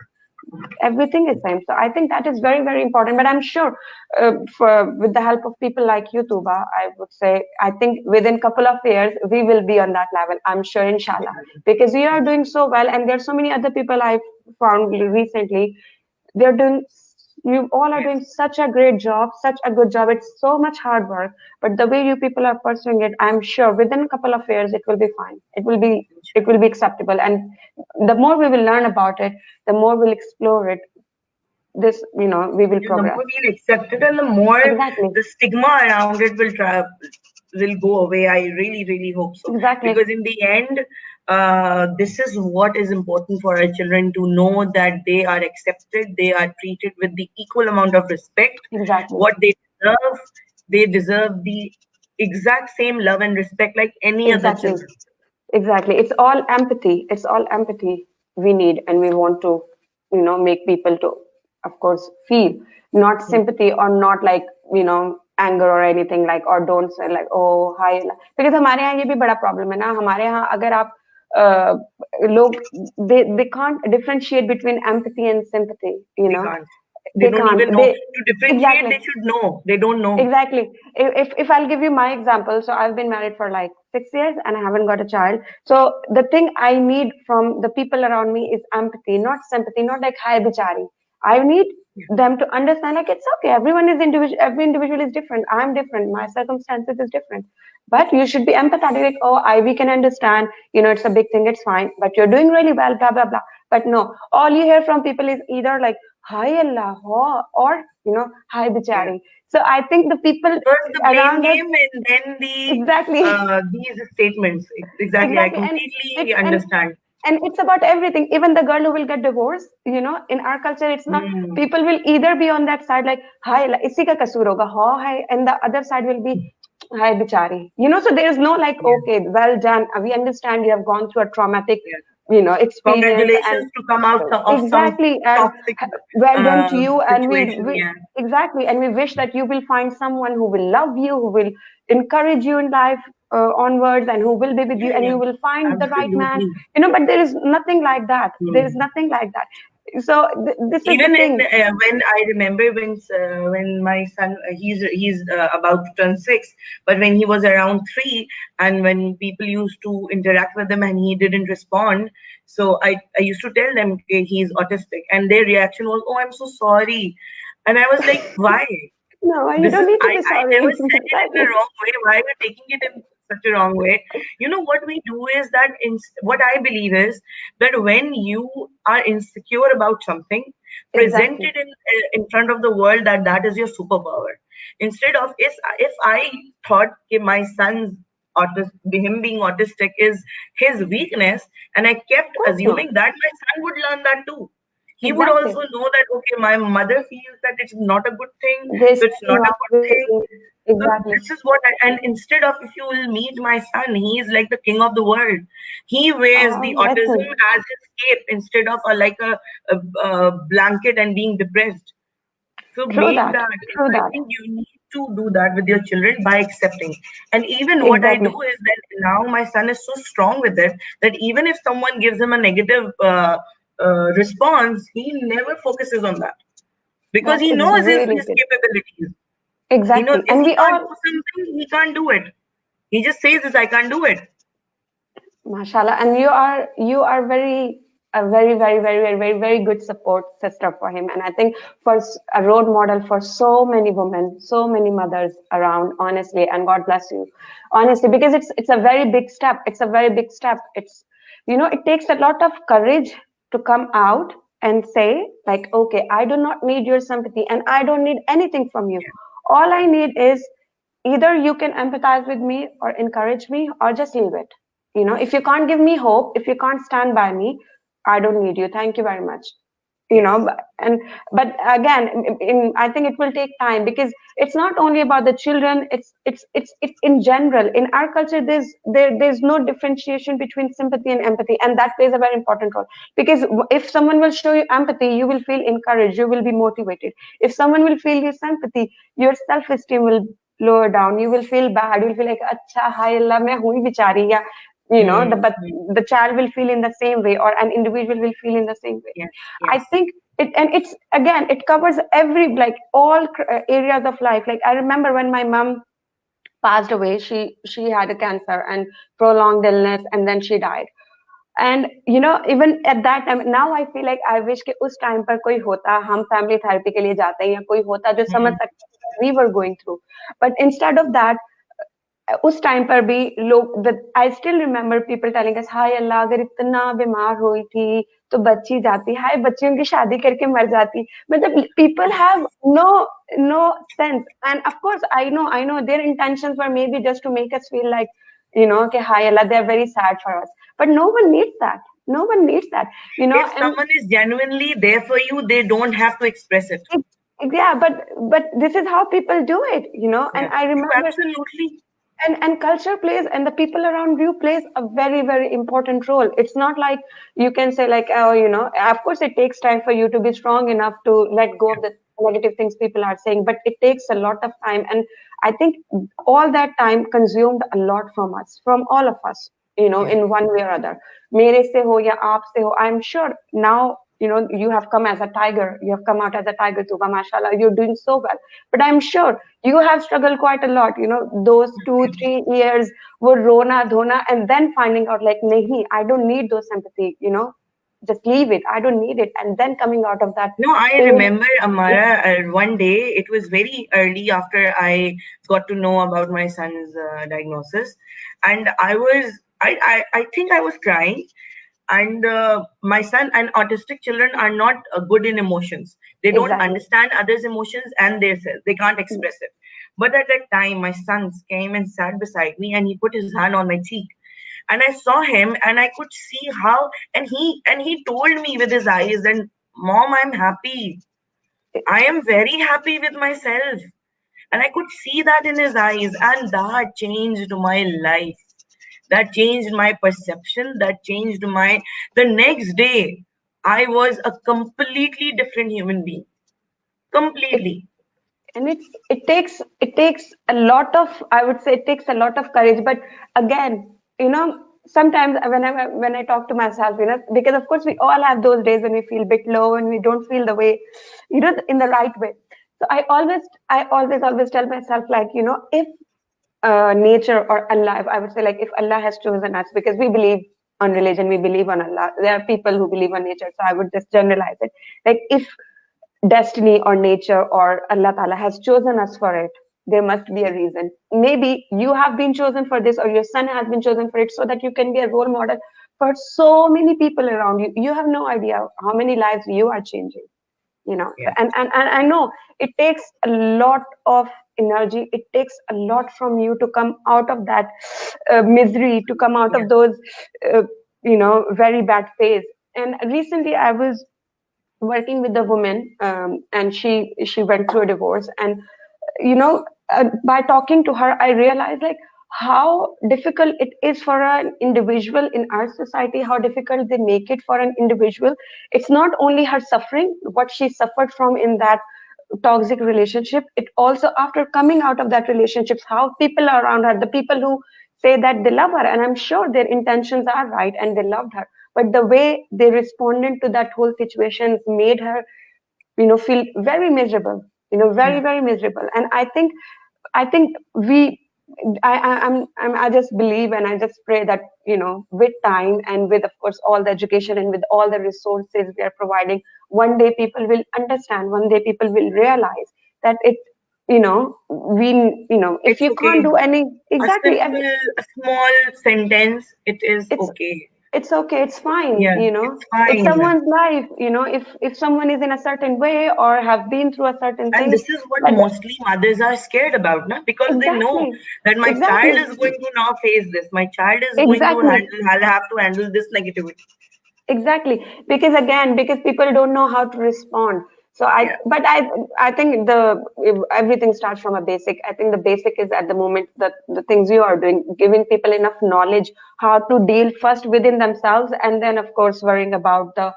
Everything is same. So I think that is very, very important. But I'm sure, with the help of people like you, Tuba, I would say, I think within a couple of years, we will be on that level. I'm sure, inshallah, because you are doing so well. And there's so many other people I've found recently. They're doing, you all are doing such a great job, such a good job. It's so much hard work, but the way you people are pursuing it, I'm sure within a couple of years it will be fine. It will be acceptable. And the more we will learn about it, the more we'll explore it, this, we will The progress. more we'll accept it, and the more Exactly. the stigma around it will go away. I really, really hope so. Exactly. Because in the end, this is what is important for our children, to know that they are accepted, they are treated with the equal amount of respect. Exactly. What they deserve the exact same love and respect like any other Exactly. children. Exactly. It's all empathy. It's all empathy we need, and we want to, make people to, of course, feel, not sympathy or not like, anger or anything, like, or don't say like, oh hi, because हमारे यहाँ ये भी बड़ा problem है ना, हमारे यहाँ अगर आप लोग, they can't differentiate between empathy and sympathy, They can't. They they don't can't. even know. To differentiate, Exactly. they should know. They don't know. Exactly. If I'll give you my example, so I've been married for like 6 years and I haven't got a child. So the thing I need from the people around me is empathy, not sympathy, not like hi bichari. I need them to understand, like, it's okay. Everyone is individual. Every individual is different. I'm different. My circumstances is different. But you should be empathetic. Like, oh, we can understand. It's a big thing. It's fine. But you're doing really well. Blah blah blah. But no, all you hear from people is either like hi Allah, or hi Yeah. bichari. So I think the people First the blame around us, game and then exactly, these statements. Exactly, I exactly, and completely it and understand. and it's about everything. Even the girl who will get divorced, in our culture, it's not. Hmm. People will either be on that side like hi, isi ka kasoor hoga, hi, and the other side will be hi bichari. So there is no like, Yeah, okay, well done. We understand you have gone through a traumatic, yeah. experience, and Congratulations to come out of some exactly, and toxic well done to you, and situation. we Yeah, exactly, and we wish that you will find someone who will love you, who will encourage you in life, onwards, and who will be with you, yeah, and yeah. you will find the right man. Absolutely. But there is nothing like that. There is Hmm. nothing like that. So this is the Even in thing. when I remember when my son he's about to turn 6, but when he was around 3, and when people used to interact with him and he didn't respond, so I used to tell them, okay, he's autistic, and their reaction was, oh, I'm so sorry. And I was like, why? No, you This don't is need to be I never sorry. said it in the Exactly. wrong way. Why are you taking it in such a wrong way? What we do is that what I believe is that when you are insecure about something, Present Exactly. it in front of the world that that is your superpower. Instead of if I thought okay, my son's him being autistic is his weakness, and I Of kept course not. assuming that my son would learn that too. He would Exactly. also know that okay, my mother feels that it's not a good thing, This so it's not a everyone good will thing. see. So Exactly. this is what and instead of if you will meet my son, he is like the king of the world. He wears the Let autism him. as his cape instead of a blanket and being depressed. So True make that. that. True I that. think you need to do that with your children by accepting. And even what I do Exactly. is that now my son is so strong with it that even if someone gives him a negative response, he never focuses on that because That he is knows really his good. capabilities. He knows Exactly. if And he we can't all, do something, he can't do it. He just says this, I can't do it. mashallah, and you are very good support system for him. And I think for a role model for so many women, so many mothers around, honestly, and God bless you, honestly, because it's a very big step. It's a very big step. It takes a lot of courage to come out and say, like, okay, I do not need your sympathy and I don't need anything from you. All I need is either you can empathize with me or encourage me or just leave it. If you can't give me hope, if you can't stand by me, I don't need you, thank you very much. Yes. But again, I think it will take time, because it's not only about the children, it's in general. In our culture, there's no differentiation between sympathy and empathy, and that plays a very important role. Because if someone will show you empathy, you will feel encouraged, you will be motivated. If someone will feel your sympathy, your self-esteem will lower down, you will feel bad, you'll feel like acha hi Allah main hu hi bichari, ya but Hmm. the child will feel in the same way, or an individual will feel in the same way. Yes. I Yes. think it's again, it covers every, like, all areas of life. Like, I remember when my mom passed away, she had a cancer and prolonged illness, and then she died. And even at that time, now I feel like I wish कि उस time पर कोई होता, हम family therapy के लिए जाते हैं, या कोई होता जो समझ Hmm. सकता we were going through. But instead of that, उस टाइम पर भी लोग, I still remember people telling us, हाय अल्लाह, अगर इतना बीमार हुई थी तो बच्ची जाती, हाय बच्चियों की शादी करके मर जाती. मतलब people have no sense. And of course I know their intentions were maybe just to make us feel like, कि हाय Allah, they are very sad for us. But no one needs that. No one needs that, If and someone is genuinely there for you, they don't have to express it. it, yeah, but this is how people do it, and Yeah. I You remember. absolutely. And culture plays, and the people around you plays a very, very important role. It's not like you can say, like, oh, of course it takes time for you to be strong enough to let go of the negative things people are saying, but it takes a lot of time. And I think all that time consumed a lot from us, from all of us, Yeah. in one way or other. Mere se ho ya aap se ho, I'm sure now, you have come as a tiger, you have come out as a tiger, Tuba, mashallah, you're doing so well. But I'm sure you have struggled quite a lot, those 2 3 years were rona dhona, and then finding out, like, nahi, I don't need those sympathy, just leave it, I don't need it, and then coming out of that No, I pain. remember, Amara, one day, it was very early after I got to know about my son's diagnosis. And I think I was crying. And my son and autistic children are not good in emotions. They don't Exactly. understand others' emotions and themselves. They can't express it. But at that time, my son came and sat beside me and he put his hand on my cheek. And I saw him and I could see how, and he told me with his eyes, and Mom, I'm happy. I am very happy with myself. And I could see that in his eyes, and that changed my life. That changed my perception. That changed my. The next day, I was a completely different human being. it, Completely. and it takes a lot of, I would say, it takes a lot of courage. But again, sometimes when I talk to myself, because of course we all have those days when we feel a bit low and we don't feel the way, in the right way. So I always tell myself, like, if nature or Allah, I would say, like, if Allah has chosen us, because we believe on religion, we believe on Allah, there are people who believe on nature, so I would just generalize it. Like, if destiny or nature or Allah Ta'ala has chosen us for it, there must be a reason. Maybe you have been chosen for this, or your son has been chosen for it, so that you can be a role model for so many people around you. You have no idea how many lives you are changing. Yeah. and I know it takes a lot of energy, it takes a lot from you to come out of that misery, to come out Yeah. of those uh, very bad phase. And recently I was working with a woman, and she went through a divorce, and by talking to her, I realized like how difficult it is for an individual in our society, how difficult they make it for an individual. It's not only her suffering, what she suffered from in that toxic relationship, it also after coming out of that relationship, how people around her, the people who say that they love her, and I'm sure their intentions are right and they loved her, but the way they responded to that whole situation made her feel very miserable, very Yeah. very miserable. And I think we I just believe and I just pray that with time and with of course all the education and with all the resources we are providing, one day people will understand, one day people will realize that we if It's you can't okay. do any A exactly simple, a small sentence, it is it's okay. it's okay, it's fine, Yeah, it's it's fine. someone's life, if someone is in a certain way or have been through a certain And things. this is what But mostly mothers are scared about, na? Because they know exactly, that my child exactly, is going to now face this. My child is going to exactly, handle, I'll have to handle this negativity. exactly. Because again, because people don't know how to respond. So Yeah, I think everything starts from a basic. I think the basic is at the moment that the things you are doing, giving people enough knowledge how to deal first within themselves, and then of course worrying about the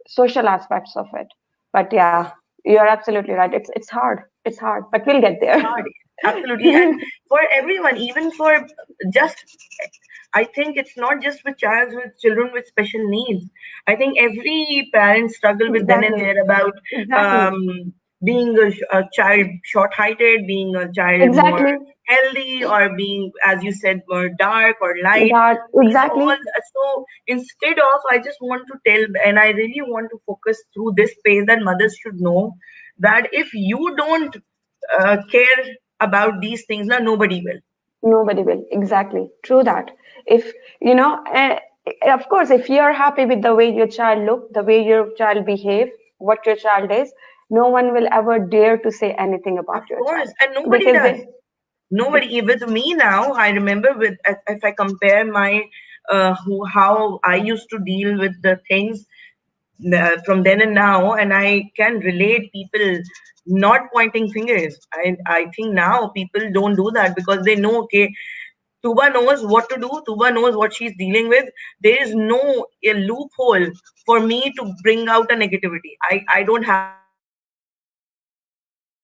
social aspects of it. But yeah, you're absolutely right. It's hard. It's hard, but we'll get it's there. hard. Absolutely. And for everyone, even for just, I think it's not just with children with special needs. I think every parent struggle with then and Exactly. there about Exactly. um, being a child short-heighted, being a child more Exactly. healthy, or being, as you said, more dark or light. That These all. exactly. So instead of, I just want to tell, and I really want to focus through this space that mothers should know that if you don't care about these things, now nobody will. Nobody will. Exactly. True that. If of course, if you're happy with the way your child look, the way your child behave, what your child is, no one will ever dare to say anything Of about your course, child and nobody because does. Nobody. With me now, I remember with if I compare my how I used to deal with the things from then and now, and I can relate people not pointing fingers. I think now people don't do that because they know, okay, Tuba knows what to do. Tuba knows what she's dealing with. There is no a loophole for me to bring out a negativity. I don't have to bring out a negativity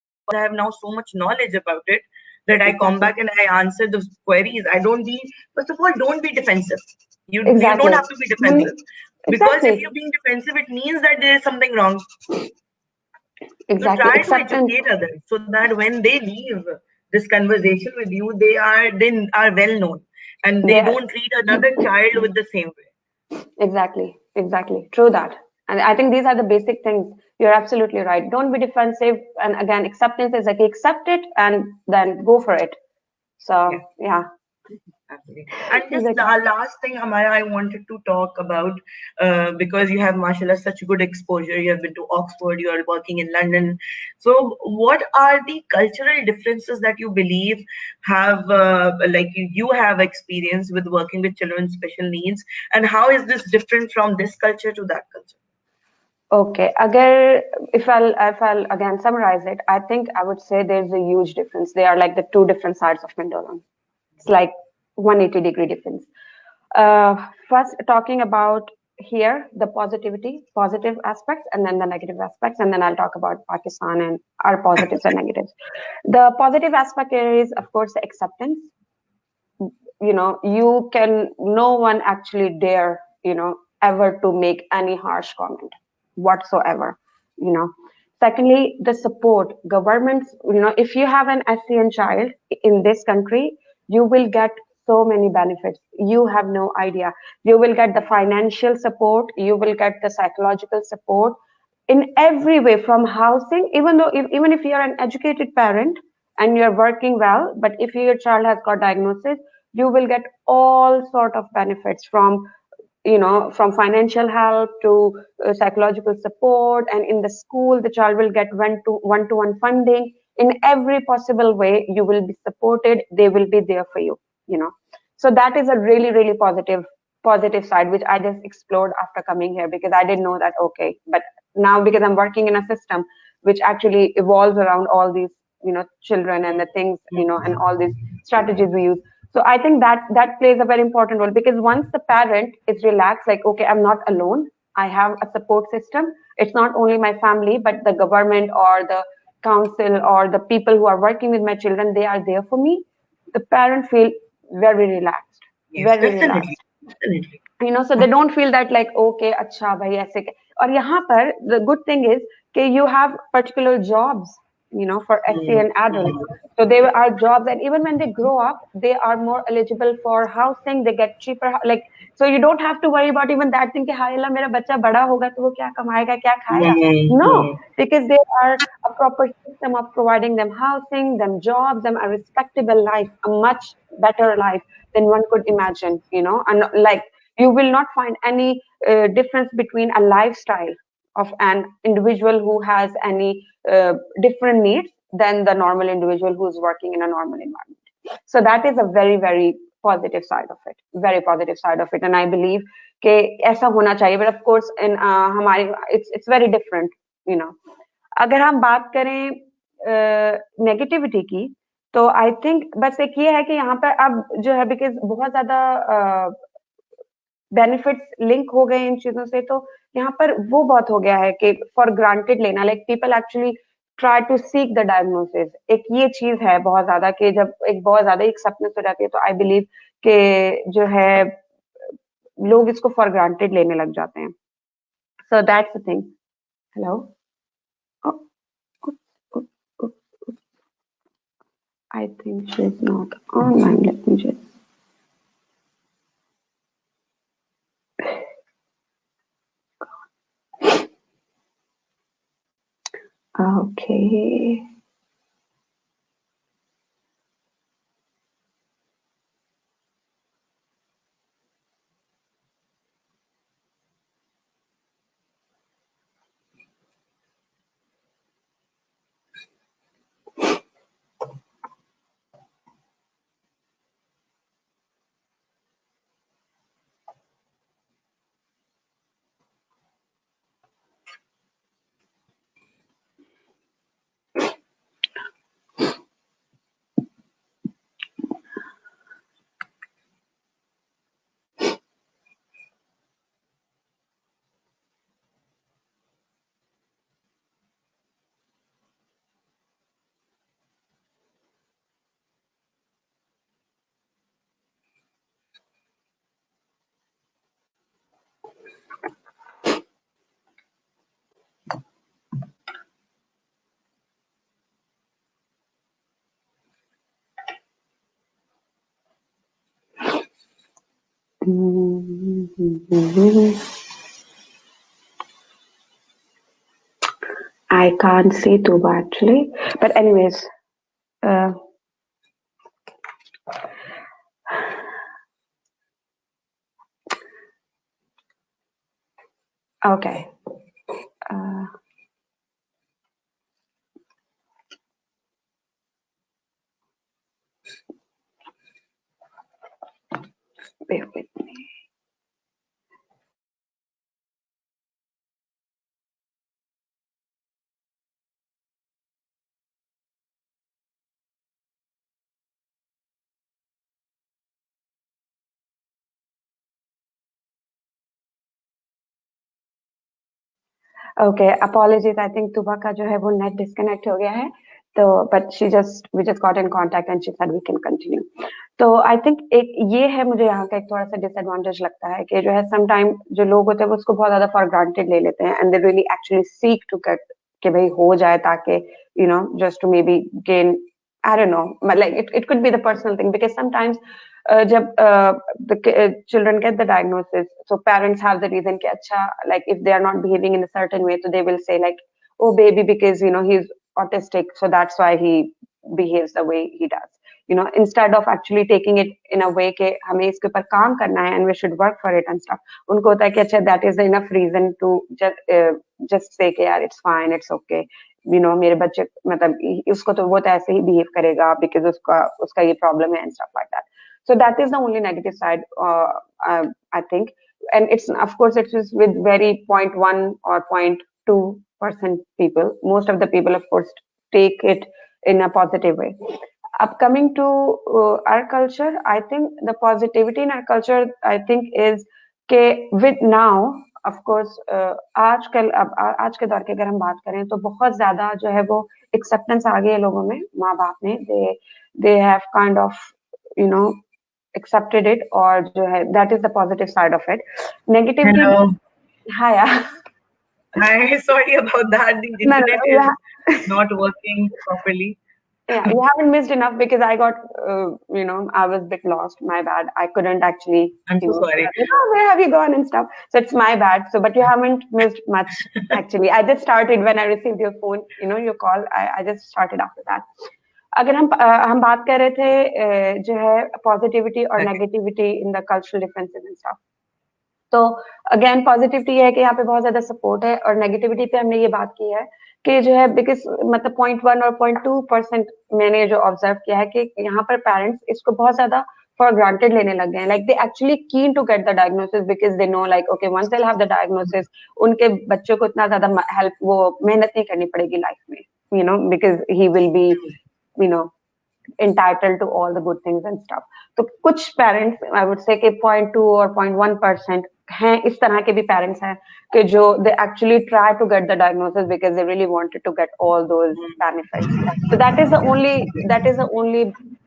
because I have now so much knowledge about it that I come exactly, back and I answer those queries. I don't be, first of all, don't be defensive. You don't exactly, have to be defensive because if exactly, you're being defensive, it means that there is something wrong. So exactly. try to Acceptance. educate others so that when they leave this conversation with you, they are well known and they There. don't treat another child with the same way. Exactly, exactly. True that. And I think these are the basic things. You're absolutely right. Don't be defensive. And again, acceptance is like accept it and then go for it. Yeah. So yeah, Absolutely. And just the exactly. last thing, Amara, I wanted to talk about because you have, mashallah, such good exposure. You have been to Oxford, you are working in London. So, what are the cultural differences that you believe have, like you have experience with working with children with special needs, and how is this different from this culture to that culture? Okay. Agar if I'll again summarize it, I think I would say there's a huge difference. They are like the two different sides of pendulum. It's like 180-degree difference. First, talking about here the positive aspects, and then the negative aspects, and then I'll talk about Pakistan and our positives and negatives. The positive aspect here is, of course, the acceptance. You can, no one actually dare, ever to make any harsh comment whatsoever. You know. Secondly, the support. Governments, if you have an SCN child in this country, you will get so many benefits. You have no idea. You will get the financial support, you will get the psychological support in every way, from housing, even if you're an educated parent and you're working well, but if your child has got diagnosis, you will get all sort of benefits from from financial help to psychological support, and in the school the child will get one-to-one funding. In every possible way you will be supported, they will be there for you. So that is a really, really positive side, which I just explored after coming here, because I didn't know that. Okay, but now, because I'm working in a system which actually evolves around all these children and the things, and all these strategies we use. So I think that plays a very important role, because once the parent is relaxed, like, okay, I'm not alone, I have a support system. It's not only my family, but the government or the council or the people who are working with my children, they are there for me. The parent feel very relaxed, Yes, very definitely, relaxed. definitely. So they don't feel that, like, okay, acha bhai aise और यहाँ पर the good thing is that you have particular jobs, for Mm, SEN adults. So there are jobs, and even when they grow up, they are more eligible for housing. They get cheaper, like, so you don't have to worry about even that thing कि हाय अल्लाह मेरा बच्चा बड़ा होगा तो वो क्या कमाएगा क्या खाएगा. No, mm. because there are a proper system of providing them housing, them jobs, them a respectable life, a much better life than one could imagine. And like, you will not find any difference between a lifestyle of an individual who has any different needs than the normal individual who is working in a normal environment. So that is a very, very positive side of it, very positive side of it. And I believe कि ऐसा होना चाहिए, but of course in हमारी it's very different. अगर हम बात करें negativity की, तो आई थिंक बस एक ये है कि यहाँ पर अब जो है, बिकॉज बहुत ज्यादा बेनिफिट्स लिंक हो गए इन चीजों से, तो यहाँ पर वो बहुत हो गया है कि फॉर ग्रांटेड लेना, like people actually try to seek the diagnosis. एक ये चीज है बहुत ज्यादा कि जब एक बहुत ज्यादा एक्सेप्टेंस हो जाती है, तो आई बिलीव कि जो है लोग इसको फॉर ग्रांटेड लेने लग जाते हैं. So that's the thing. Hello, I think she's not online. Let me just. Okay. I can't see Tuba actually, but anyways, okay. Bear with me. Okay, apologies. I think Tuba का जो है वो net disconnect हो गया है. तो but we just got in contact and she said we can continue. तो I think एक ये है, मुझे यहाँ का एक थोड़ा सा डिसएडवांटेज लगता है कि जो है समटाइम जो लोग होते हैं वो उसको बहुत ज्यादा फॉर ग्रांटेड ले लेते हैं, and they really actually seek to get कि भाई हो जाए, ताकि just to maybe gain, I don't know, like it could be the personal thing, because sometimes जब the children get the diagnosis, so parents have the reason कि अच्छा, like if they are not behaving in a certain way, so they will say like, oh baby, because he's autistic, so that's why he behaves the way he does. instead of actually taking it in a way कि हमें इसके ऊपर काम करना है and we should work for it and stuff, उनको होता है कि अच्छा that is enough reason to just say कि यार it's fine, it's okay, मेरे बच्चे मतलब उसको तो वो तो ऐसे ही behave करेगा because उसका ये problem है and stuff like that. So that is the only negative side, I think. And it's, of course, it is with very 0.1 or 0.2% people. Most of the people, of course, take it in a positive way. Coming to our culture, I think the positivity in our culture, I think, is कि with now, of course, आजकल अब आज के दौर की अगर हम बात करें तो बहुत ज्यादा जो है वो acceptance आ गई है लोगों में, माँ बाप में, they have kind of accepted it, or जो है that is the positive side of it. Negativity. Hello. Hi. Hi, sorry about that. The internet is not working properly. Yeah, you haven't missed enough because I got, I was a bit lost. My bad. I couldn't actually. I'm so sorry. Where have you gone and stuff? So it's my bad. So, but you haven't missed much actually. I just started when I received your phone. Your call. I just started after that. अगर हम बात कर रहे थे जो है positivity और negativity in the cultural differences and stuff, तो अगेन पॉजिटिविटी है कि यहाँ पे बहुत ज्यादा सपोर्ट है, और नेगेटिविटी पे हमने ये बात की है कि जो है बिकॉज मतलब 0.1 और 0.2% मैंने जो ऑब्जर्व किया है कि यहाँ पर पेरेंट्स इसको बहुत ज्यादा फॉर ग्रांटेड लेने लग गए हैं, like they actually keen to get the diagnosis because they know like okay once they have the diagnosis उनके बच्चों को इतना ज्यादा हेल्प वो मेहनत नहीं करनी पड़ेगी लाइफ में, because he will be entitled to all the good things and stuff. तो कुछ पेरेंट्स आई वुड से कि 0.2 और 0.1% हैं, इस तरह के भी पेरेंट्स हैं कि जो they actually try to get the diagnosis because they really wanted to get all those benefits. So that is the only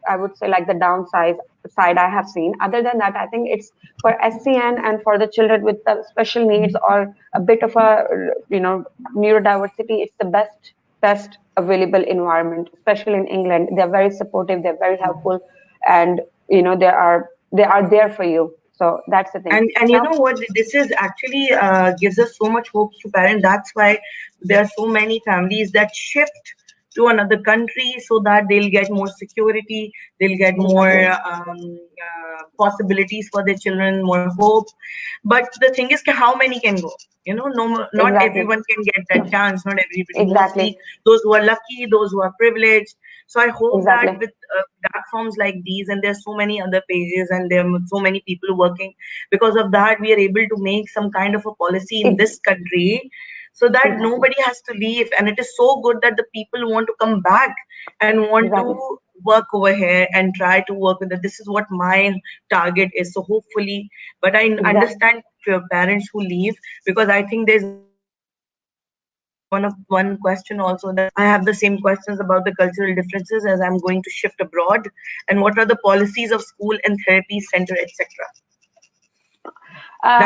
I would say like the downside side I have seen. Other than that, I think it's for SCN and for the children with the special needs or a bit of a neurodiversity, it's the best available environment, especially in England. They're very supportive, they're very helpful, and they are there for you. So that's the thing. And you know what, this is actually gives us so much hope to parents. That's why there are so many families that shift to another country so that they'll get more security, they'll get more possibilities for their children, more hope. But the thing is, how many can go? Not everyone can get that chance. Not everybody. Mostly those who are lucky, those who are privileged. So I hope that with platforms like these, and there's so many other pages, and there are so many people working, because of that, we are able to make some kind of a policy in this country so that nobody has to leave. And it is so good that the people want to come back and want to work over here and try to work with it. This is what my target is. So hopefully, but I understand parents who leave, because I think there's one question also that I have the same questions about the cultural differences as I'm going to shift abroad, and what are the policies of school and therapy center, etc.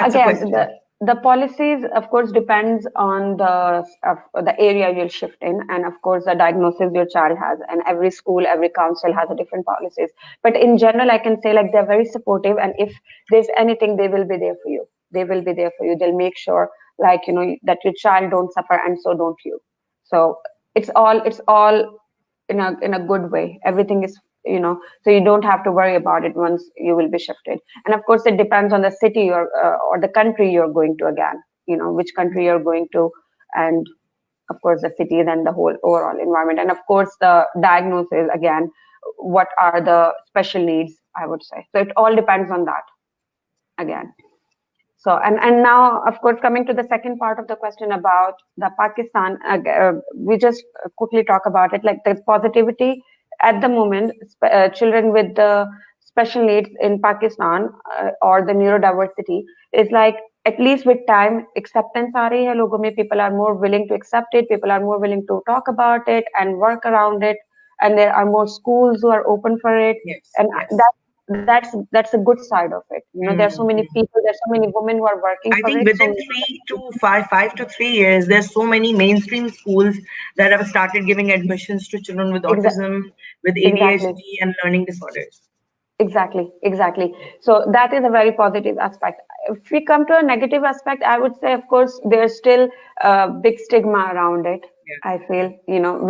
Again, the policies, of course, depends on the area you'll shift in, and of course the diagnosis your child has, and every school, every council has a different policies. But in general, I can say like they're very supportive, and if there's anything, they will be there for you. They'll make sure like that your child don't suffer, and so don't you. So it's all in a good way. Everything is so you don't have to worry about it once you will be shifted. And of course it depends on the city or the country you're going to, again which country you're going to, and of course the cities and the whole overall environment, and of course the diagnosis, again what are the special needs, I would say. So it all depends on that again. So and now, of course, coming to the second part of the question about the Pakistan, we just quickly talk about it, like the positivity at the moment, children with the special needs in Pakistan or the neurodiversity is like, at least with time, acceptance aa rahi hai logon mein. People are more willing to accept it. People are more willing to talk about it and work around it. And there are more schools who are open for it. And that's a good side of it. There are so many people, there's so many women who are working for it. I think within 5 to 3 years, there's so many mainstream schools that have started giving admissions to children with autism, with ADHD and learning disorders. Exactly. So that is a very positive aspect. If we come to a negative aspect, I would say, of course, there's still a big stigma around it. I feel,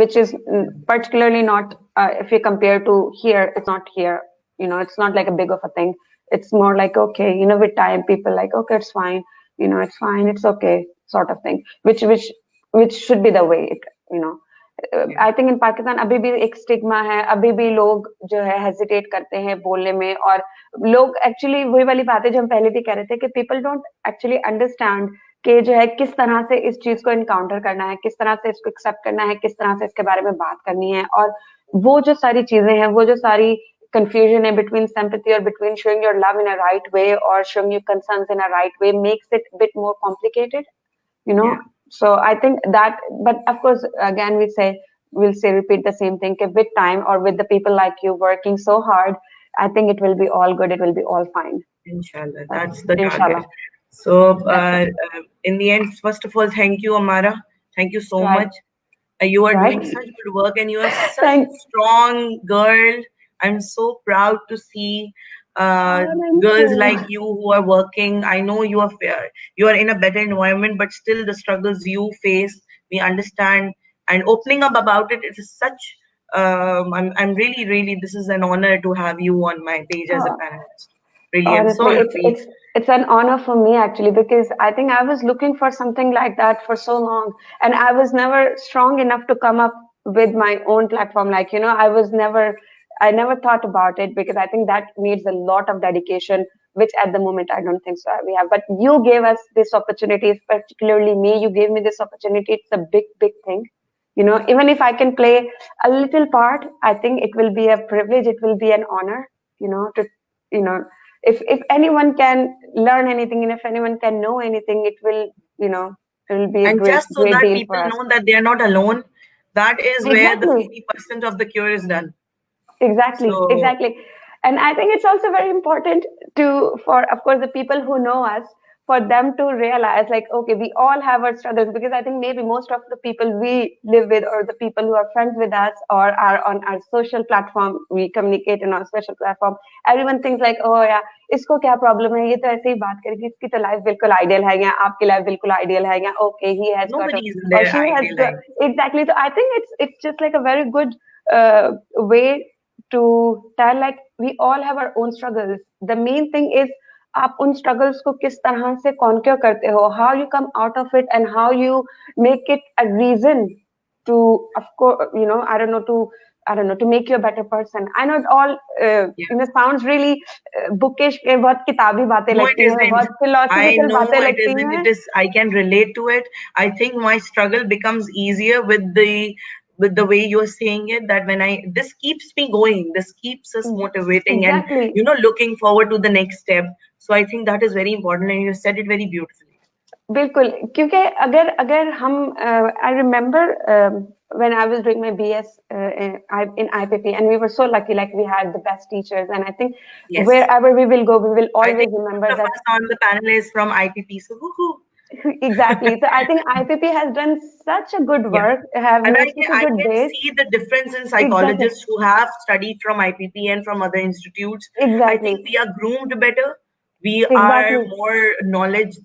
which is particularly not, if you compare to here, it's not here, it's not like a big of a thing. It's more like, okay, with time, people like, okay, it's fine, it's fine, it's okay, sort of thing, which should be the way it, I think in Pakistan अभी भी एक stigma है, अभी भी लोग जो है hesitate करते हैं बोलने में, और लोग एक्चुअली वही वाली बात है जो हम पहले भी कह रहे थे कि पीपल डोंट एक्चुअली अंडरस्टैंड कि जो है किस तरह से इस चीज को इनकाउंटर करना है, किस तरह से इसको एक्सेप्ट करना है, किस तरह से इसके बारे में बात करनी है, और वो जो सारी चीजें हैं, वो जो सारी confusion है between sympathy or between showing your love in a right way or showing your concerns in a right way makes it a bit more complicated, So I think that, but of course, again, we'll say repeat the same thing. With time or with the people like you working so hard, I think it will be all good. It will be all fine. Inshallah, that's the Inshallah. target. So, in the end, first of all, thank you, Ammarah. Thank you so much. You are doing such good work, and you are such a strong girl. I'm so proud to see girls like you who are working. I know you are fair. You are in a better environment, but still the struggles you face, we understand. And opening up about it, it is such. I'm really, really. This is an honor to have you on my page as a panelist. Really, Honestly, I'm so happy. it's an honor for me actually, because I think I was looking for something like that for so long, and I was never strong enough to come up with my own platform. Like, I never thought about it, because I think that needs a lot of dedication, which at the moment I don't think so we have. But you gave us this opportunity, particularly me. You gave me this opportunity. It's a big, big thing. Even if I can play a little part, I think it will be a privilege. It will be an honor. To if anyone can learn anything, and if anyone can know anything, it will be a and great, just so great that deal people for us. know that they are not alone, that is where the Exactly. 50% of the cure is done. Exactly. And I think it's also very important for of course the people who know us, for them to realize, like, okay, we all have our struggles, because I think maybe most of the people we live with, or the people who are friends with us or are on our social platform, we communicate in our social platform, everyone thinks like, oh yeah, इसको क्या problem है, ये तो ऐसे ही बात करेगी, इसकी तो लाइफ बिल्कुल आइडियल है, या आपकी लाइफ बिल्कुल आइडियल है, या okay, he has got Nobody a, is in or their she has ideal the, life. exactly. So I think it's just like a very good way to tell, like, we all have our own struggles. The main thing is आप उन struggles को किस तरह से conquer करते हो, how you come out of it, and how you make it a reason to, of course, I don't know, to make you a better person. I know it all, sounds really bookish, के बहुत किताबी बातें No, it लगती हैं, बहुत isn't. I philosophical know बातें it लगती isn't. हैं. It is. I can relate to it. I think my struggle becomes easier with the way you're saying it. That when this keeps me going. This keeps us motivating and Exactly. looking forward to the next step. So I think that is very important, and you said it very beautifully. बिल्कुल, क्योंकि अगर हम I remember when I was doing my BS in IPP, and we were so lucky, like we had the best teachers, and I think wherever we will go, we will I always think remember most of that. us on the panel is from IPP, so woohoo. Exactly. So I think IPP has done such a good work, have And made such a I good can base. see the difference in Exactly. psychologists who have studied from IPP and from other institutes. I Exactly. think we are groomed better. We are Exactly. more knowledge.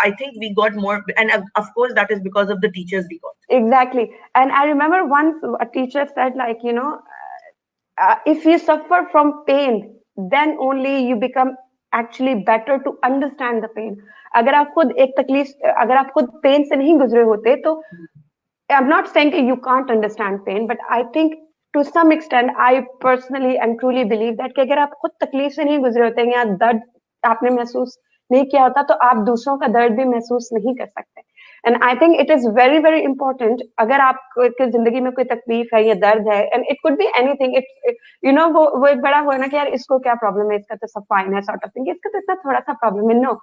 I think we got more, and of course that is because of the teachers we got. Exactly. And I remember once a teacher said, like, if you suffer from pain, then only you become actually better to understand the pain. अगर आप खुद एक तकलीफ, अगर आप खुद pen से नहीं गुजरे होते, तो I'm not saying you can't understand pain, but I think to some extent, I personally and truly believe that कि अगर आप खुद तकलीफ से नहीं गुजरे होते हैं, या दर्द आपने महसूस नहीं किया होता, तो आप दूसरों का दर्द भी महसूस नहीं कर सकते. And I think it is very, very important. अगर आपकी जिंदगी में कोई तकलीफ है या दर्द है, and it could be anything. वो एक बड़ा हो ना कि यार इसको क्या प्रॉब्लम है, इसका तो सब फाइन है, sort of thing. इसका तो इतना थोड़ा सा प्रॉब्लम है. No,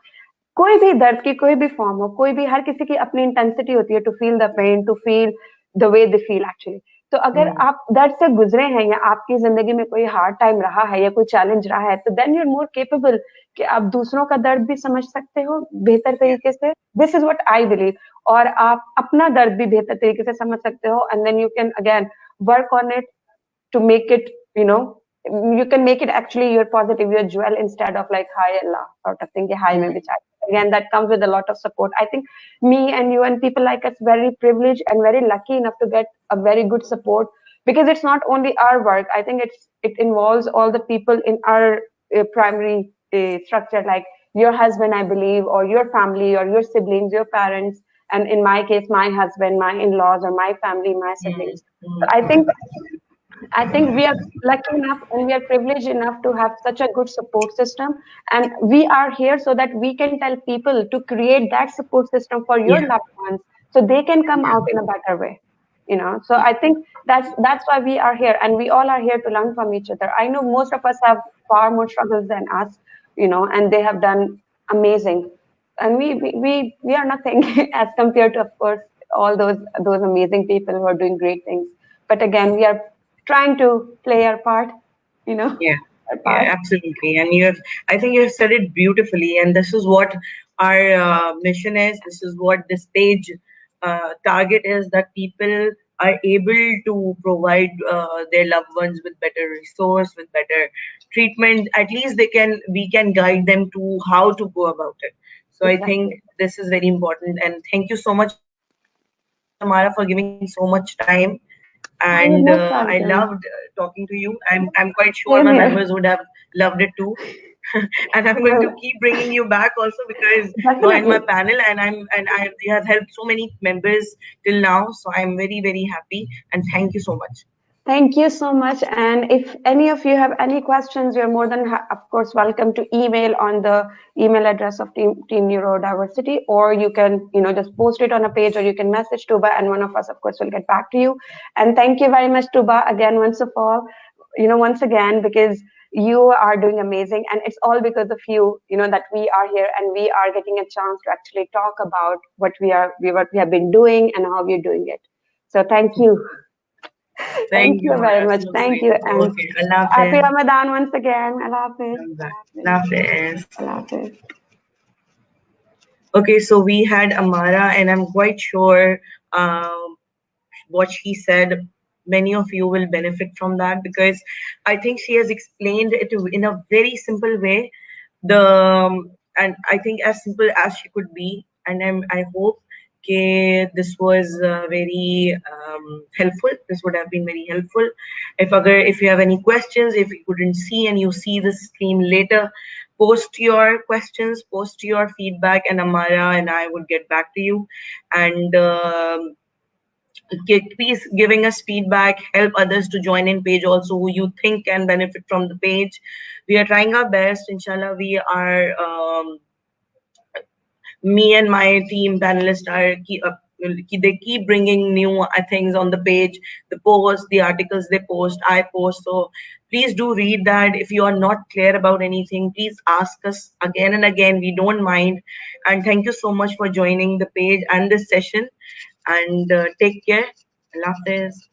कोई भी दर्द की कोई भी फॉर्म हो, कोई भी, हर किसी की अपनी इंटेंसिटी होती है to feel the pain, to feel the way they feel actually. तो अगर आप दर्द से गुजरे हैं, या आपकी जिंदगी में कोई हार्ड टाइम रहा है, या कोई चैलेंज रहा है, तो then you are more capable कि आप दूसरों का दर्द भी समझ सकते हो बेहतर तरीके से. This is what I believe. और आप अपना दर्द भी बेहतर तरीके से समझ सकते हो, and then you can again work on it to make it, you can make it actually your positive, your jewel, instead of like hi Allah sort of thing. Hi, mein bichari. again, that comes with a lot of support. I think me and you and people like us very privileged and very lucky enough to get a very good support, because it's not only our work. I think it involves all the people in our primary structure, like your husband, I believe, or your family, or your siblings, your parents, and in my case, my husband, my in-laws, or my family, my siblings. So I think we are lucky enough and we are privileged enough to have such a good support system. And we are here so that we can tell people to create that support system for your Yeah. loved ones so they can come Yeah. out in a better way. So I think that's why we are here, and we all are here to learn from each other. I know most of us have far more struggles than us, and they have done amazing. And we are nothing as compared to, of course, all those amazing people who are doing great things. But again, we are trying to play our part, you know, Yeah, our yeah, part. absolutely. And I think you have said it beautifully. And this is what our mission is. This is what this page target is, that people are able to provide their loved ones with better resource, with better treatment. At least we can guide them to how to go about it. So I think Exactly. this is very important. And thank you so much, Amara, for giving so much time. Oh, And you're most I loved welcome. talking to you. I'm quite sure Same my here. members would have loved it too. And I'm going to Well, keep bringing you back also, because you are in my definitely. panel, and I you have helped so many members till now. So I'm very, very happy, and thank you so much. Thank you so much. And if any of you have any questions, you're more than, of course, welcome to email on the email address of Team Neurodiversity, or you can, just post it on a page, or you can message Tuba, and one of us, of course, will get back to you. And thank you very much, Tuba, again, once again, because you are doing amazing, and it's all because of you, that we are here and we are getting a chance to actually talk about what we have been doing and how we're doing it. So thank you. Thank Thank you, you very Amara. much. So Thank sweet. you. And Okay, Allah happy Hafiz. Ramadan once again. Allah Hafiz. Allah Hafiz. Allah Hafiz. Allah Hafiz. Okay, so we had Amara, and I'm quite sure um, what she said, many of you will benefit from that, because I think she has explained it in a very simple way. And I think as simple as she could be. And I hope this was very helpful. This would have been very helpful. If you have any questions, if you couldn't see and you see the stream later, post your questions, post your feedback, and Amara and I would get back to you. And please giving us feedback, help others to join in page also who you think can benefit from the page. We are trying our best, inshallah. We are Me and my team panelists are they keep bringing new things on the page, the posts, the articles they post, I post. So please do read that. If you are not clear about anything, please ask us again and again. We don't mind. And thank you so much for joining the page and this session. And take care. Allah Hafiz.